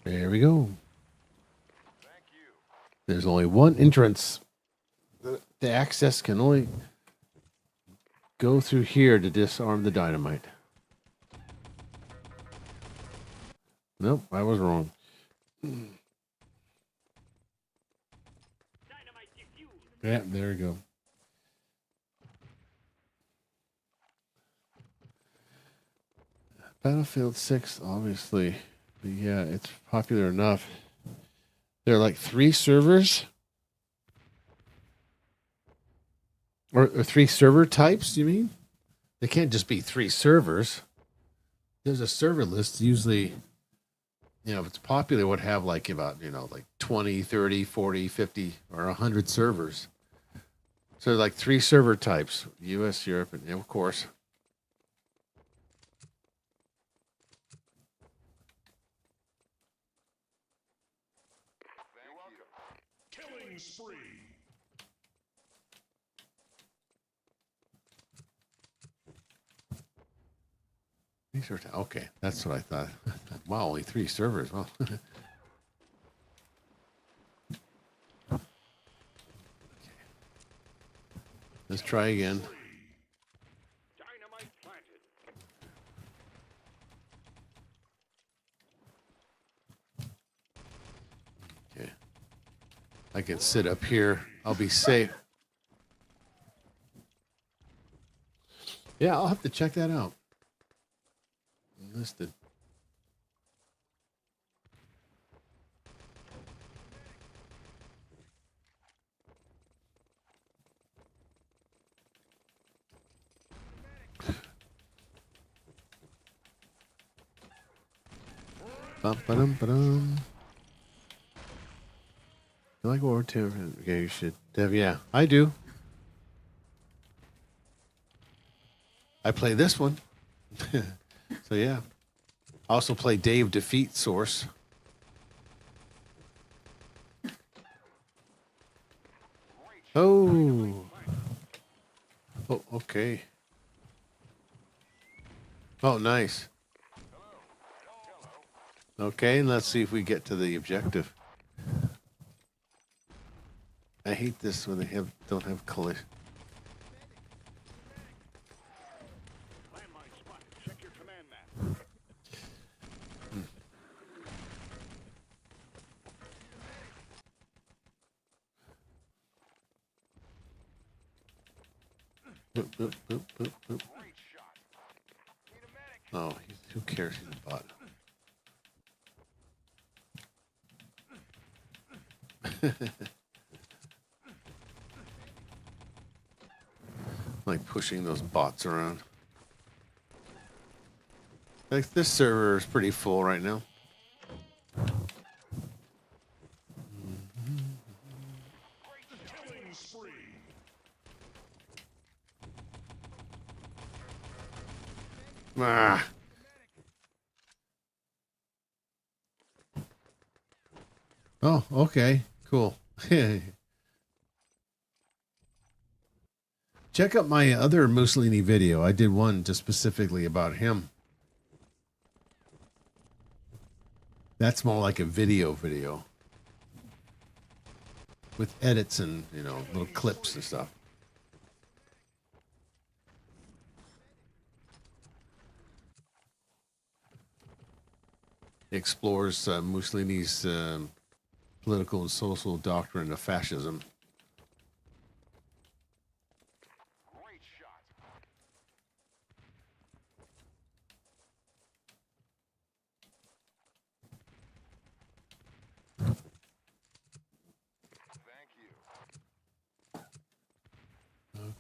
There we go. There's only one entrance. The access can only go through here to disarm the dynamite. Nope, I was wrong. Yeah, there we go. Battlefield 6, obviously. But yeah, it's popular enough. There are like 3 servers. Or 3 server types, you mean? They can't just be 3 servers. There's a server list. Usually, if it's popular, it would have like about, like 20, 30, 40, 50, or 100 servers. So like 3 server types, US, Europe, and of course. Killing spree. These are okay. That's what I thought. Wow, only 3 servers. Well, let's try again. Dynamite planted. Okay, I can sit up here. I'll be safe. Yeah, I'll have to check that out. Listed. Bum. You like World War II? Okay, you should have. Yeah, I do. I play this one. So yeah. I also play Dave Defeat Source. Oh. Oh, okay. Oh, nice. Okay, and let's see if we get to the objective. I hate this when they don't have collision. Landmine spotted. Check your command map. Boop, boop, boop, boop, boop. Oh, who cares? He's a bot. Like pushing those bots around. Like this server is pretty full right now. Ah. Oh, okay. Cool. Check out my other Mussolini video. I did one just specifically about him. That's more like a video with edits and, you know, little clips and stuff. It explores Mussolini's political and social doctrine of fascism.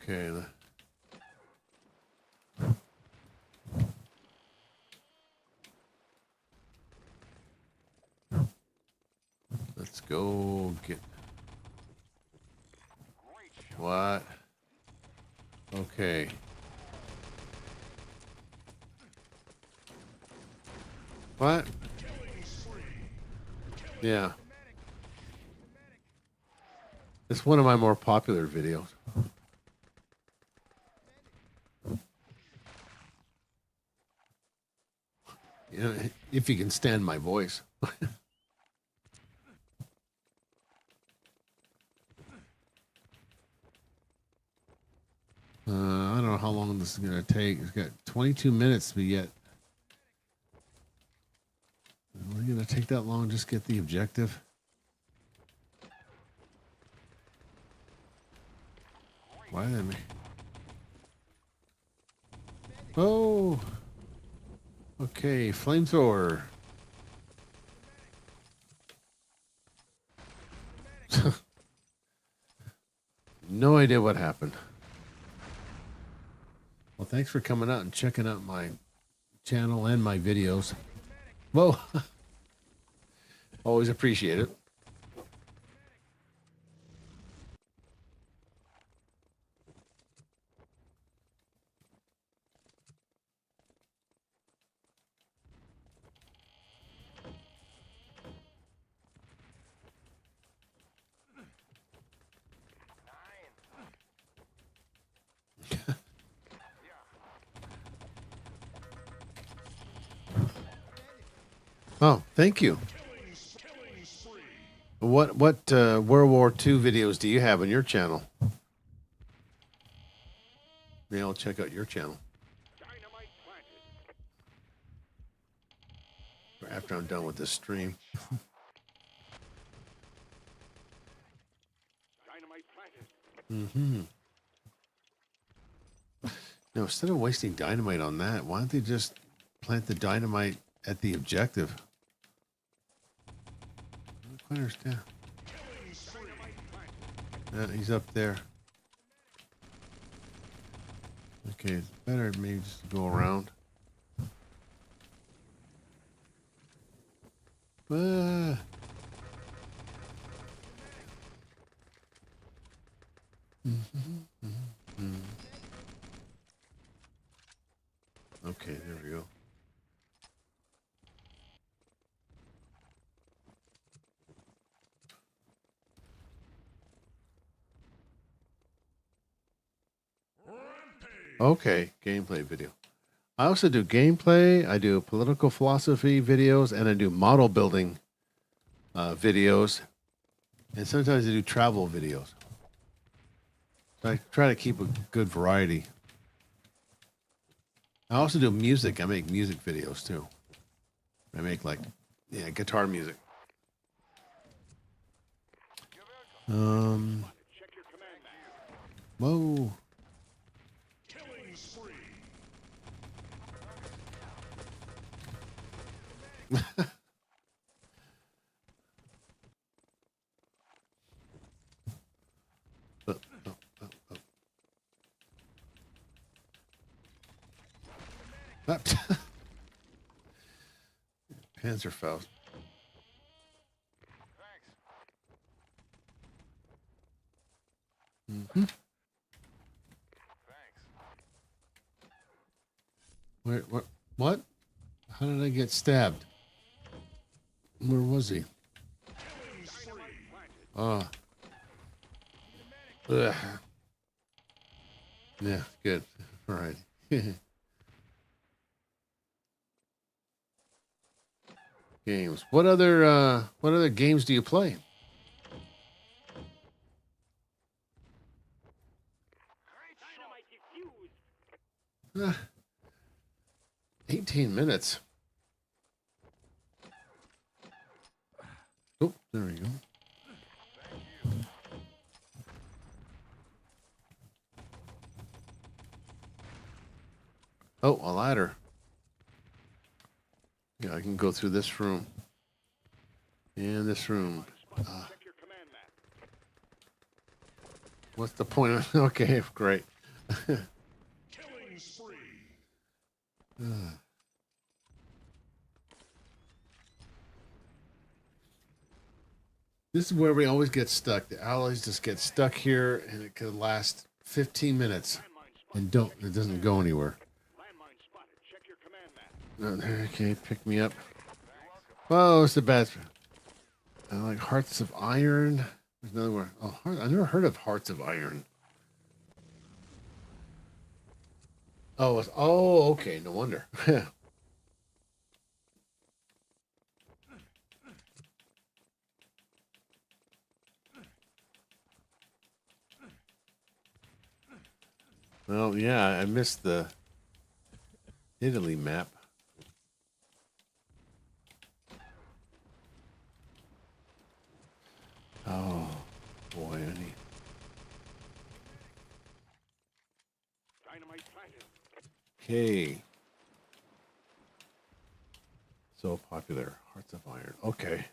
Okay. Let's go get... What? Okay. What? Yeah. It's one of my more popular videos. You know, if you can stand my voice. I don't know how long this is going to take. It's got 22 minutes, but yet... Are we going to take that long just get the objective? Why did me? Oh! Okay, flamethrower. No idea what happened. Well, thanks for coming out and checking out my channel and my videos. Whoa. Always appreciate it. Oh, thank you. What World War II videos do you have on your channel? Maybe I'll check out your channel after I'm done with this stream. Mm-hmm. No, instead of wasting dynamite on that, why don't they just plant the dynamite at the objective? I don't quite understand. He's up there. Okay, it's better maybe just to go around. Ah. Okay, there we go. Okay, gameplay video. I also do gameplay, I do political philosophy videos, and I do model building videos. And sometimes I do travel videos. So I try to keep a good variety. I also do music. I make music videos too. I make like, yeah, guitar music. Whoa. Oh, oh, oh, oh. Ah, Panzerfaust. Thanks. Mm-hmm. Thanks. Wait, what? What? How did I get stabbed? Where was he? Oh. Ugh. Yeah, good. All right. Games. What other games do you play? Uh, 18 minutes. Oh, there we go. Oh, a ladder. Yeah, I can go through this room. And this room. Check your command map. What's the point of okay, great. Killing spree. This is where we always get stuck. The allies just get stuck here, and it could last 15 minutes, and it doesn't go anywhere. Landmine spotted. Check your command map. Okay, pick me up. Oh, it's the bad. I like Hearts of Iron. There's another one. Oh, I never heard of Hearts of Iron. Oh, okay. No wonder. Well, yeah, I missed the Italy map. Oh, boy, I need... Dynamite planted. Okay. So popular. Hearts of Iron. Okay.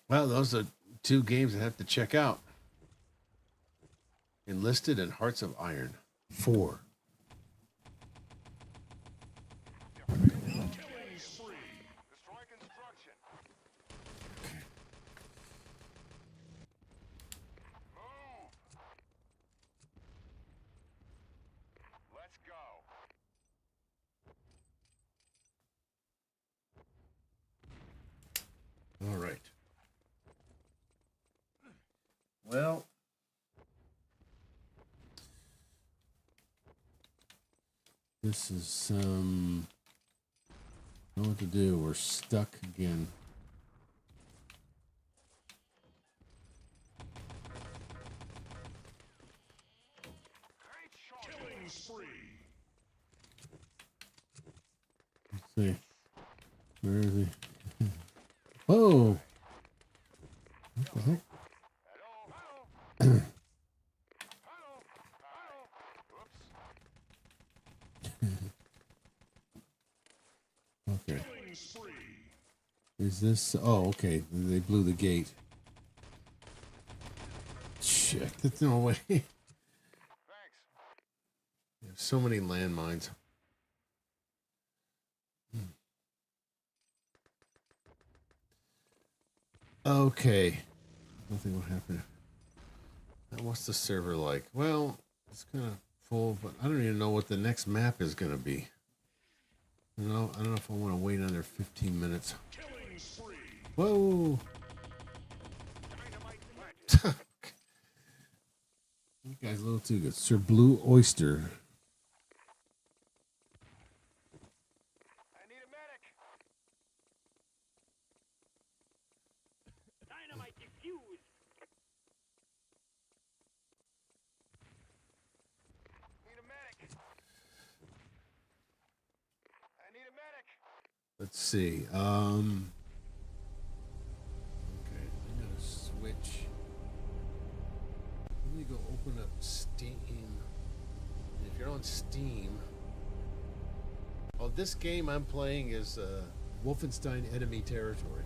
Well, those are two games I have to check out. Enlisted and Hearts of Iron. 4. Killing spree. Destroy construction. Move. Let's go. All right. Well, this is I don't know what to do. We're stuck again. Great shot. Killing spree. Let's see. Where is he? Whoa! What the heck? Hello. Hello. Hello. Hello. Whoops. Okay. Killing spree. Is this? Oh, okay. They blew the gate. Shit, that's no way. There's Thanks. so many landmines. Okay. Nothing will happen. Now, what's the server like? Well, it's kind of full, but I don't even know what the next map is going to be. You know, I don't know if I want to wait another 15 minutes. Killing spree. Whoa! Dynamite planted. You guys a little too good. Sir Blue Oyster. I need a medic. Dynamite defused. Need a medic. I need a medic. Let's see. Okay, I'm gonna switch. Let me go open up Steam. If you're on Steam, Oh, this game I'm playing is Wolfenstein Enemy Territory.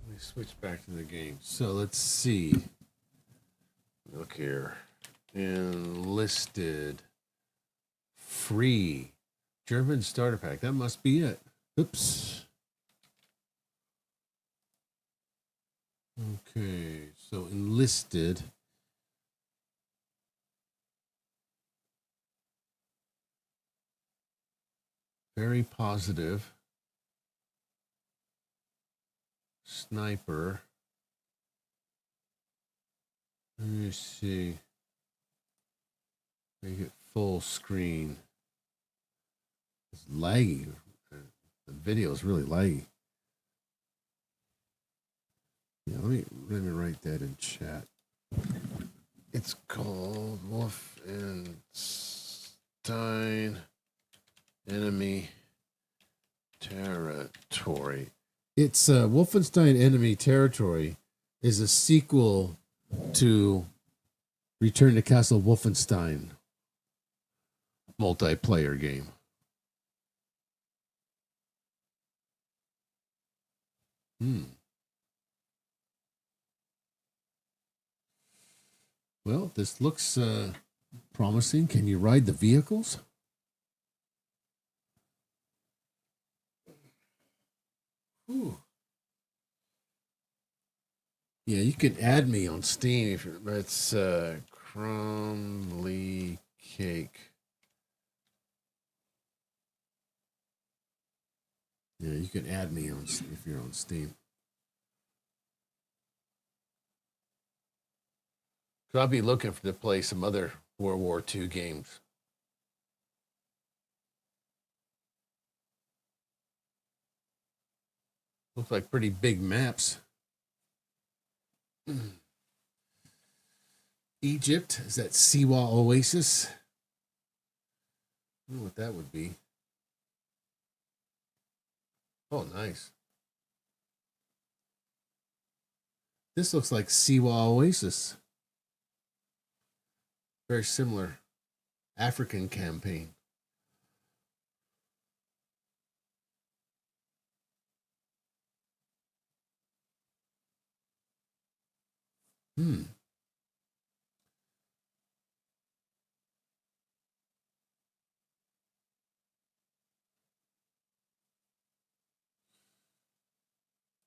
Let me switch back to the game. So let's see. Look here. Enlisted. Free. German starter pack. That must be it. Oops. Okay. So enlisted. Very positive. Sniper. Let me see. Make it full screen. It's laggy. The video is really laggy. Yeah, let me write that in chat. It's called Wolfenstein Enemy Territory. It's Wolfenstein Enemy Territory is a sequel to Return to Castle Wolfenstein multiplayer game. Well, this looks promising. Can you ride the vehicles? Ooh. Yeah, you can add me on Steam if it's Crumbly Cake. Yeah, you can add me on if you're on Steam. Cause I'll be looking to play some other World War II games. Looks like pretty big maps. Egypt, is that Siwa Oasis? I don't know what that would be. Oh, nice. This looks like Siwa Oasis. Very similar. African campaign.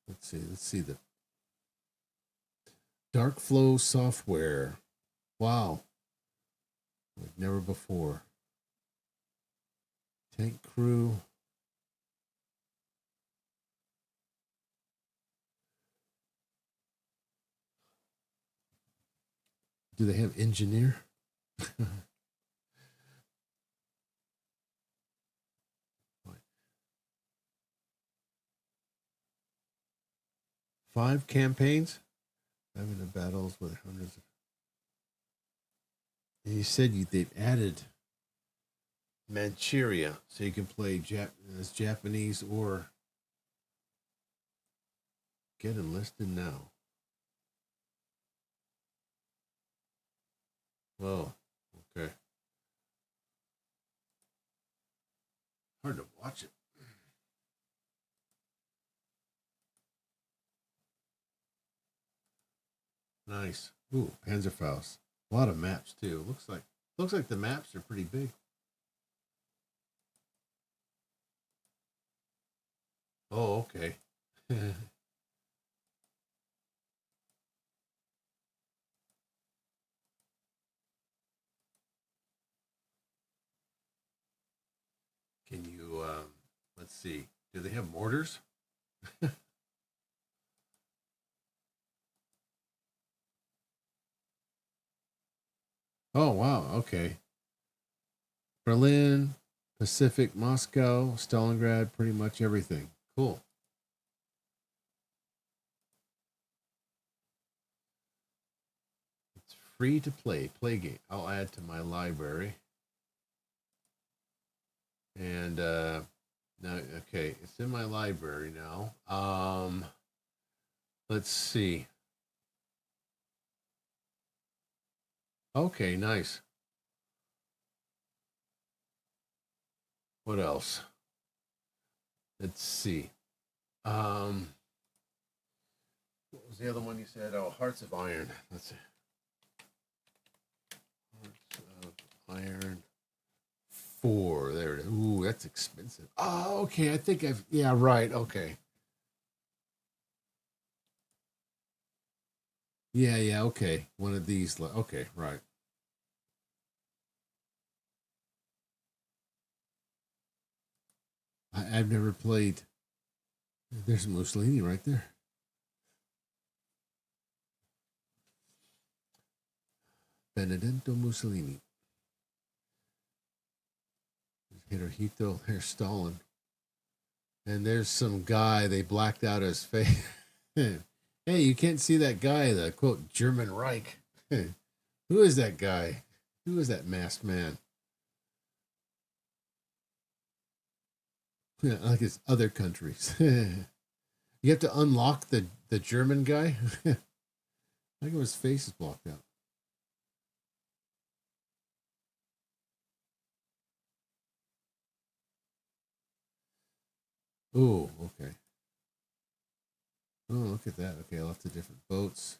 Let's see the Dark Flow software. Wow. Like never before. Tank crew. Do they have engineer? 5 campaigns. Having the battles with hundreds of. And you said they've added Manchuria, so you can play as Japanese or get enlisted now. Oh, okay. Hard to watch it. Nice. Ooh, Panzerfaust. A lot of maps too. Looks like the maps are pretty big. Oh, okay. Can you let's see. Do they have mortars? Oh, wow. Okay. Berlin, Pacific, Moscow, Stalingrad, pretty much everything. Cool. It's free to play. Play game. I'll add to my library. And now, okay, it's in my library now. Let's see. Okay, nice. What else? Let's see. What was the other one you said? Oh, Hearts of Iron. Let's see. Hearts of Iron 4. There it is. Ooh, that's expensive. Oh, okay. I think I've. Yeah, right. Okay. Yeah, yeah. Okay. One of these. Okay, right. I've never played. There's Mussolini right there. Benedetto Mussolini. Hirohito, there's Stalin. And there's some guy, they blacked out his face. Hey, you can't see that guy, the quote, German Reich. Who is that guy? Who is that masked man? Yeah, like it's other countries. You have to unlock the German guy. I think his face is blocked out. Oh, okay. Oh, look at that. Okay, lots of different boats.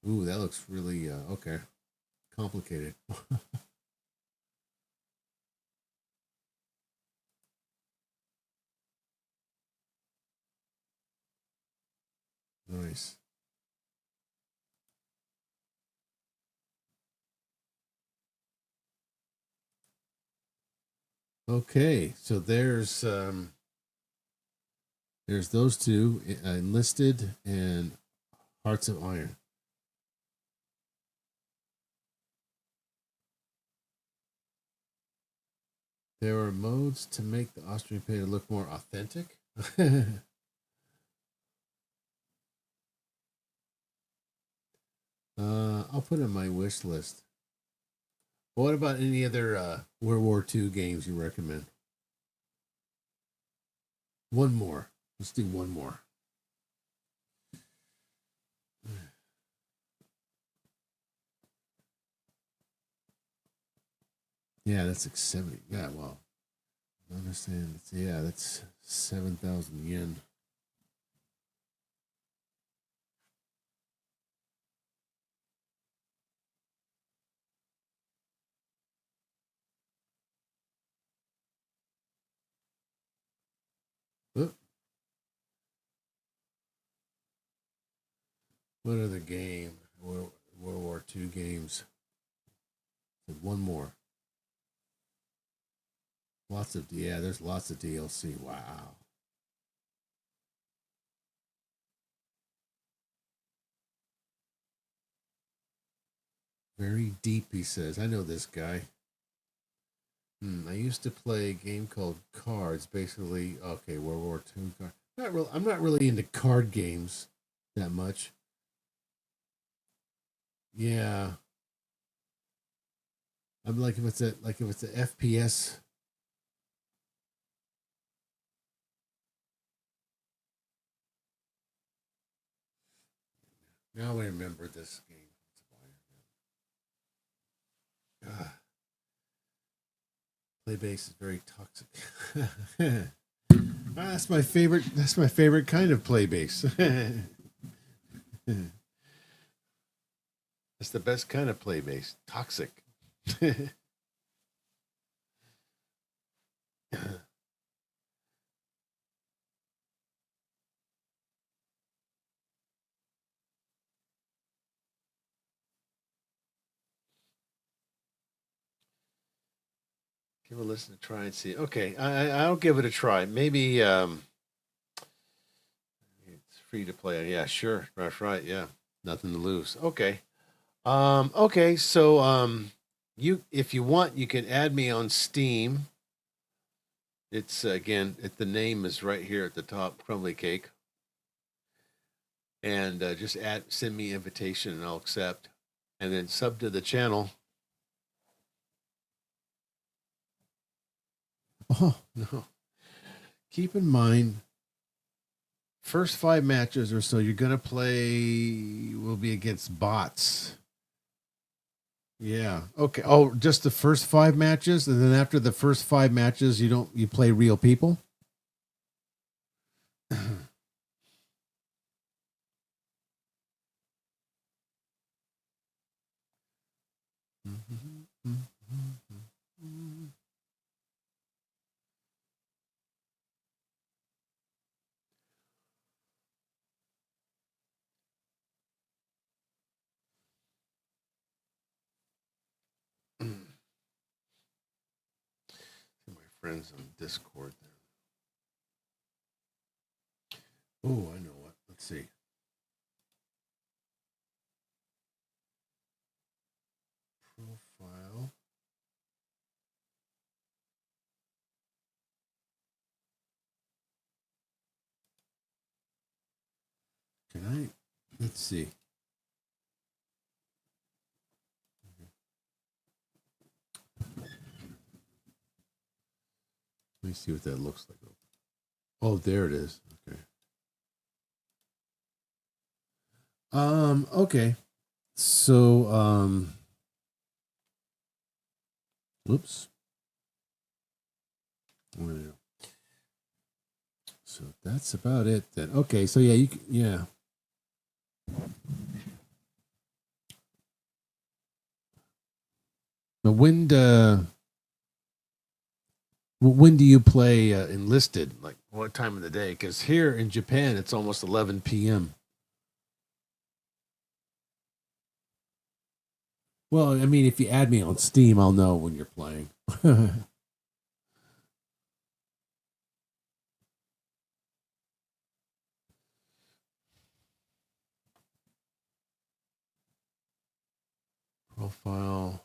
Ooh, that looks really okay. Complicated. Nice. Okay, so there's those two, Enlisted and Hearts of Iron. There are modes to make the Austrian painter look more authentic. I'll put it in my wish list. What about any other World War II games you recommend? One more. Let's do one more. Yeah, that's like 70. Yeah, well, I understand. Yeah, that's 7,000 yen. Oh, what other game? World War II games. One more. There's lots of DLC. Wow. Very deep, he says. I know this guy. I used to play a game called Cards. Basically, okay, World War II card. I'm not really into card games that much. Yeah, I'm like if it's a FPS. Now I remember this game. Ah, play base is very toxic. That's my favorite. That's my favorite kind of play base. That's the best kind of play base. Toxic. Give it a listen to try and see. Okay, I'll give it a try. Maybe it's free to play. Yeah, sure. That's right. Yeah, nothing to lose. Okay. Okay. So you if you want, you can add me on Steam. It's again, the name is right here at the top, Crumbly Cake, and just send me invitation, and I'll accept, and then sub to the channel. Oh no! Keep in mind, first 5 matches or so you're gonna play will be be against bots. Yeah. Okay. Oh, just the first 5 matches, and then after the first 5 matches, you play real people. My friends on Discord there. Oh, I know what. Let's see. Profile. Can I? Let's see. Let me see what that looks like. Oh, there it is. Okay. Okay. So, whoops. So that's about it then. Okay. So yeah, yeah. But when do you play enlisted? Like what time of the day? Because here in Japan, it's almost 11 p.m. Well, I mean, if you add me on Steam, I'll know when you're playing. Profile.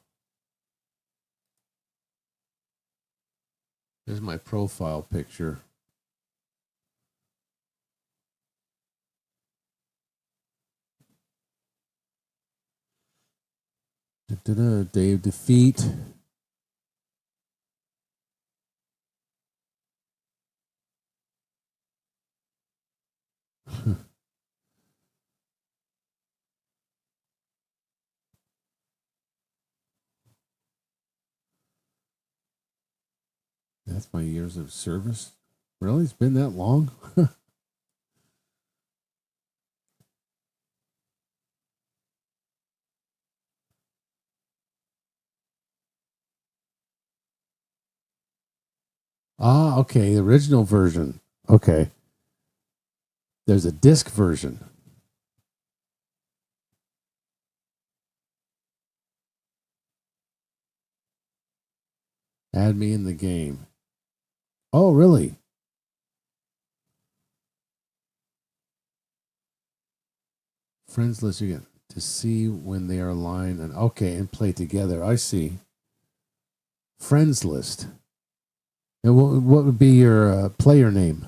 There's my profile picture. Day of defeat. That's my years of service. Really? It's been that long? Ah, okay. The original version. Okay. There's a disc version. Add me in the game. Oh, really? Friends list you get to see when they are aligned and okay, and play together. I see. Friends list. And what would be your player name?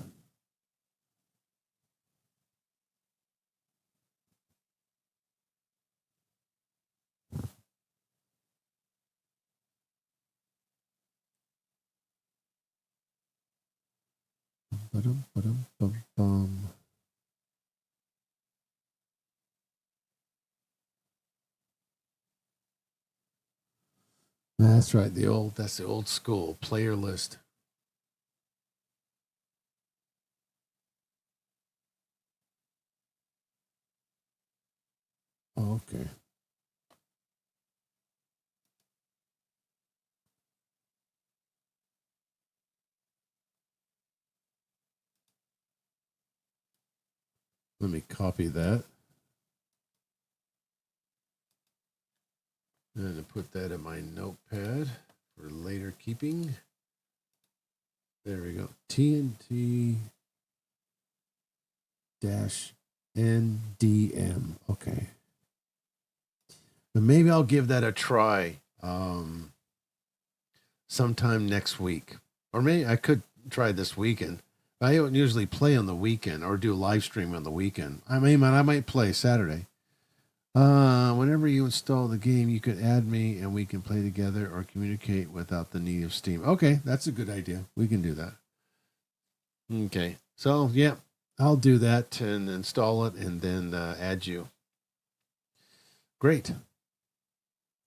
Ba-dum. That's right. That's the old school player list. Oh, okay. Let me copy that. And put that in my notepad for later keeping. There we go. TNT dash NDM. Okay. But maybe I'll give that a try sometime next week. Or maybe I could try this weekend. I don't usually play on the weekend or do live stream on the weekend. I might play Saturday. Whenever you install the game, you can add me and we can play together or communicate without the need of Steam. Okay, that's a good idea. We can do that. Okay, so yeah, I'll do that and install it and then add you. Great.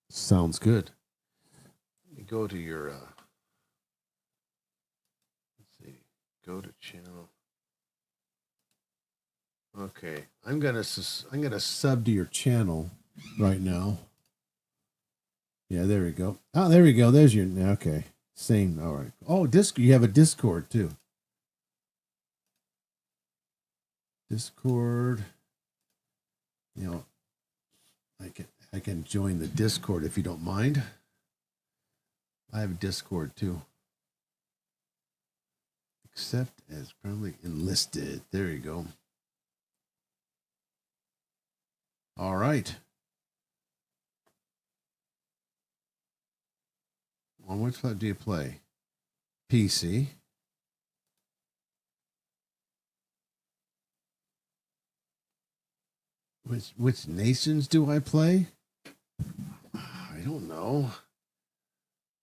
Sounds good. You go to your, let's see, go to channel. Okay, I'm gonna Sub to your channel right now. Yeah, there we go. Oh, there we go. There's your, okay. Same. All right. Oh, you have a Discord too. Discord. You know, I can join the Discord if you don't mind. I have a Discord too. Accept as probably enlisted. There you go. All right. On which platform do you play? PC. Which nations do I play? I don't know.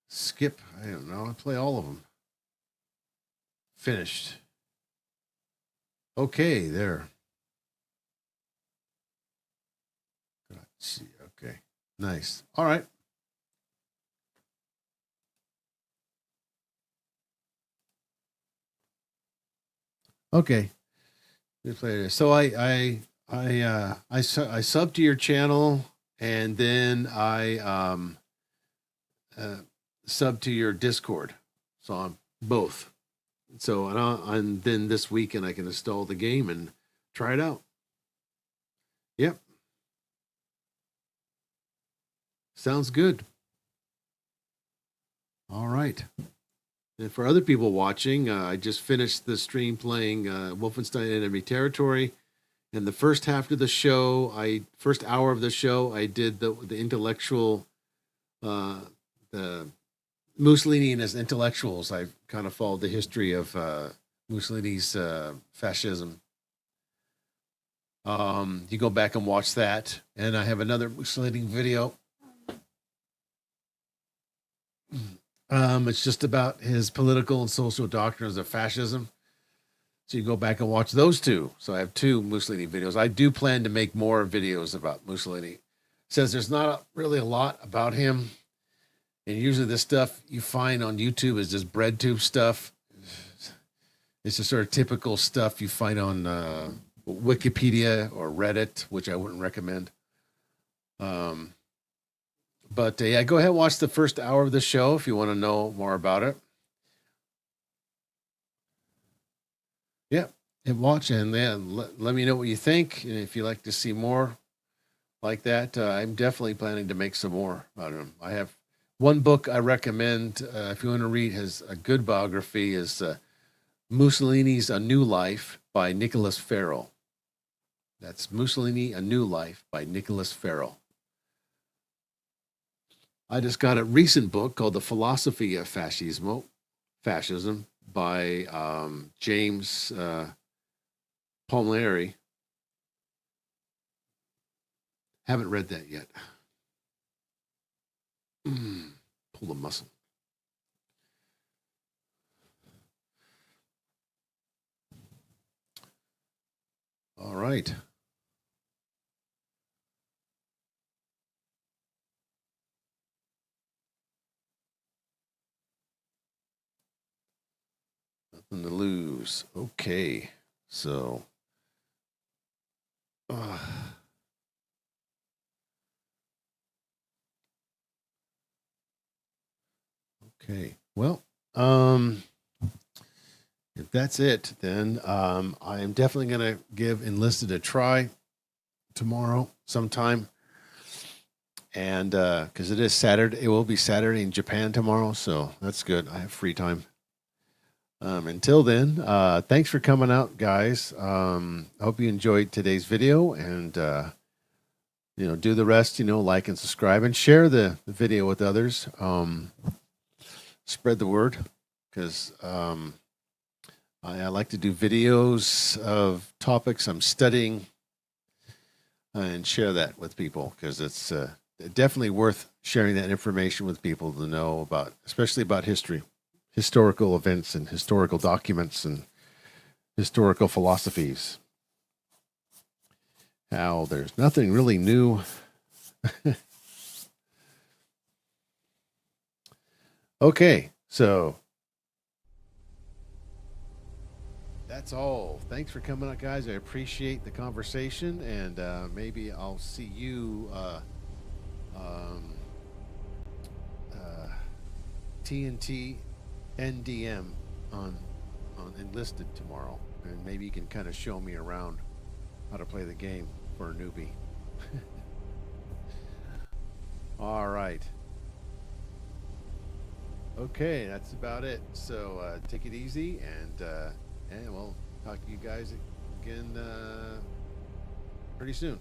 Skip. I don't know. I play all of them. Finished. Okay, there. Okay. Nice. All right. Okay. So I sub to your channel, and then I sub to your Discord. So I'm both. So and then this weekend I can install the game and try it out. Yep. Sounds good. All right. And for other people watching, I just finished the stream playing Wolfenstein Enemy Territory. And the first half of the show, first hour of the show, I did the intellectual, the Mussolini and his intellectuals. I kind of followed the history of Mussolini's fascism. You go back and watch that. And I have another Mussolini video. It's just about his political and social doctrines of fascism. So you go back and watch those two. So I have two Mussolini videos. I do plan to make more videos about Mussolini. It says there's not really a lot about him. And usually this stuff you find on YouTube is just bread tube stuff. It's just sort of typical stuff you find on Wikipedia or Reddit, which I wouldn't recommend. But yeah, go ahead and watch the first hour of the show if you want to know more about it. Yeah, and watch and then let me know what you think. And if you'd like to see more like that, I'm definitely planning to make some more about him. I have one book I recommend if you want to read has a good biography is Mussolini's A New Life by Nicholas Farrell. That's Mussolini, A New Life by Nicholas Farrell. I just got a recent book called The Philosophy of Fascism by James Palmieri. Haven't read that yet. Pull the muscle. All right. Nothing to lose. Okay. So. Okay. Well, if that's it, then I am definitely going to give Enlisted a try tomorrow sometime. And because it is Saturday, it will be Saturday in Japan tomorrow. So that's good. I have free time. Until then, thanks for coming out, guys. I hope you enjoyed today's video and, do the rest, like and subscribe and share the video with others. Spread the word because I like to do videos of topics I'm studying and share that with people because it's definitely worth sharing that information with people to know about, especially about history, historical events and historical documents and historical philosophies. How there's nothing really new Okay, so that's all. Thanks for coming up, guys. I appreciate the conversation, and maybe I'll see you um, uh, TNT NDM on Enlisted tomorrow, and maybe you can kind of show me around how to play the game for a newbie. All right. Okay, that's about it. So take it easy, and we'll talk to you guys again pretty soon.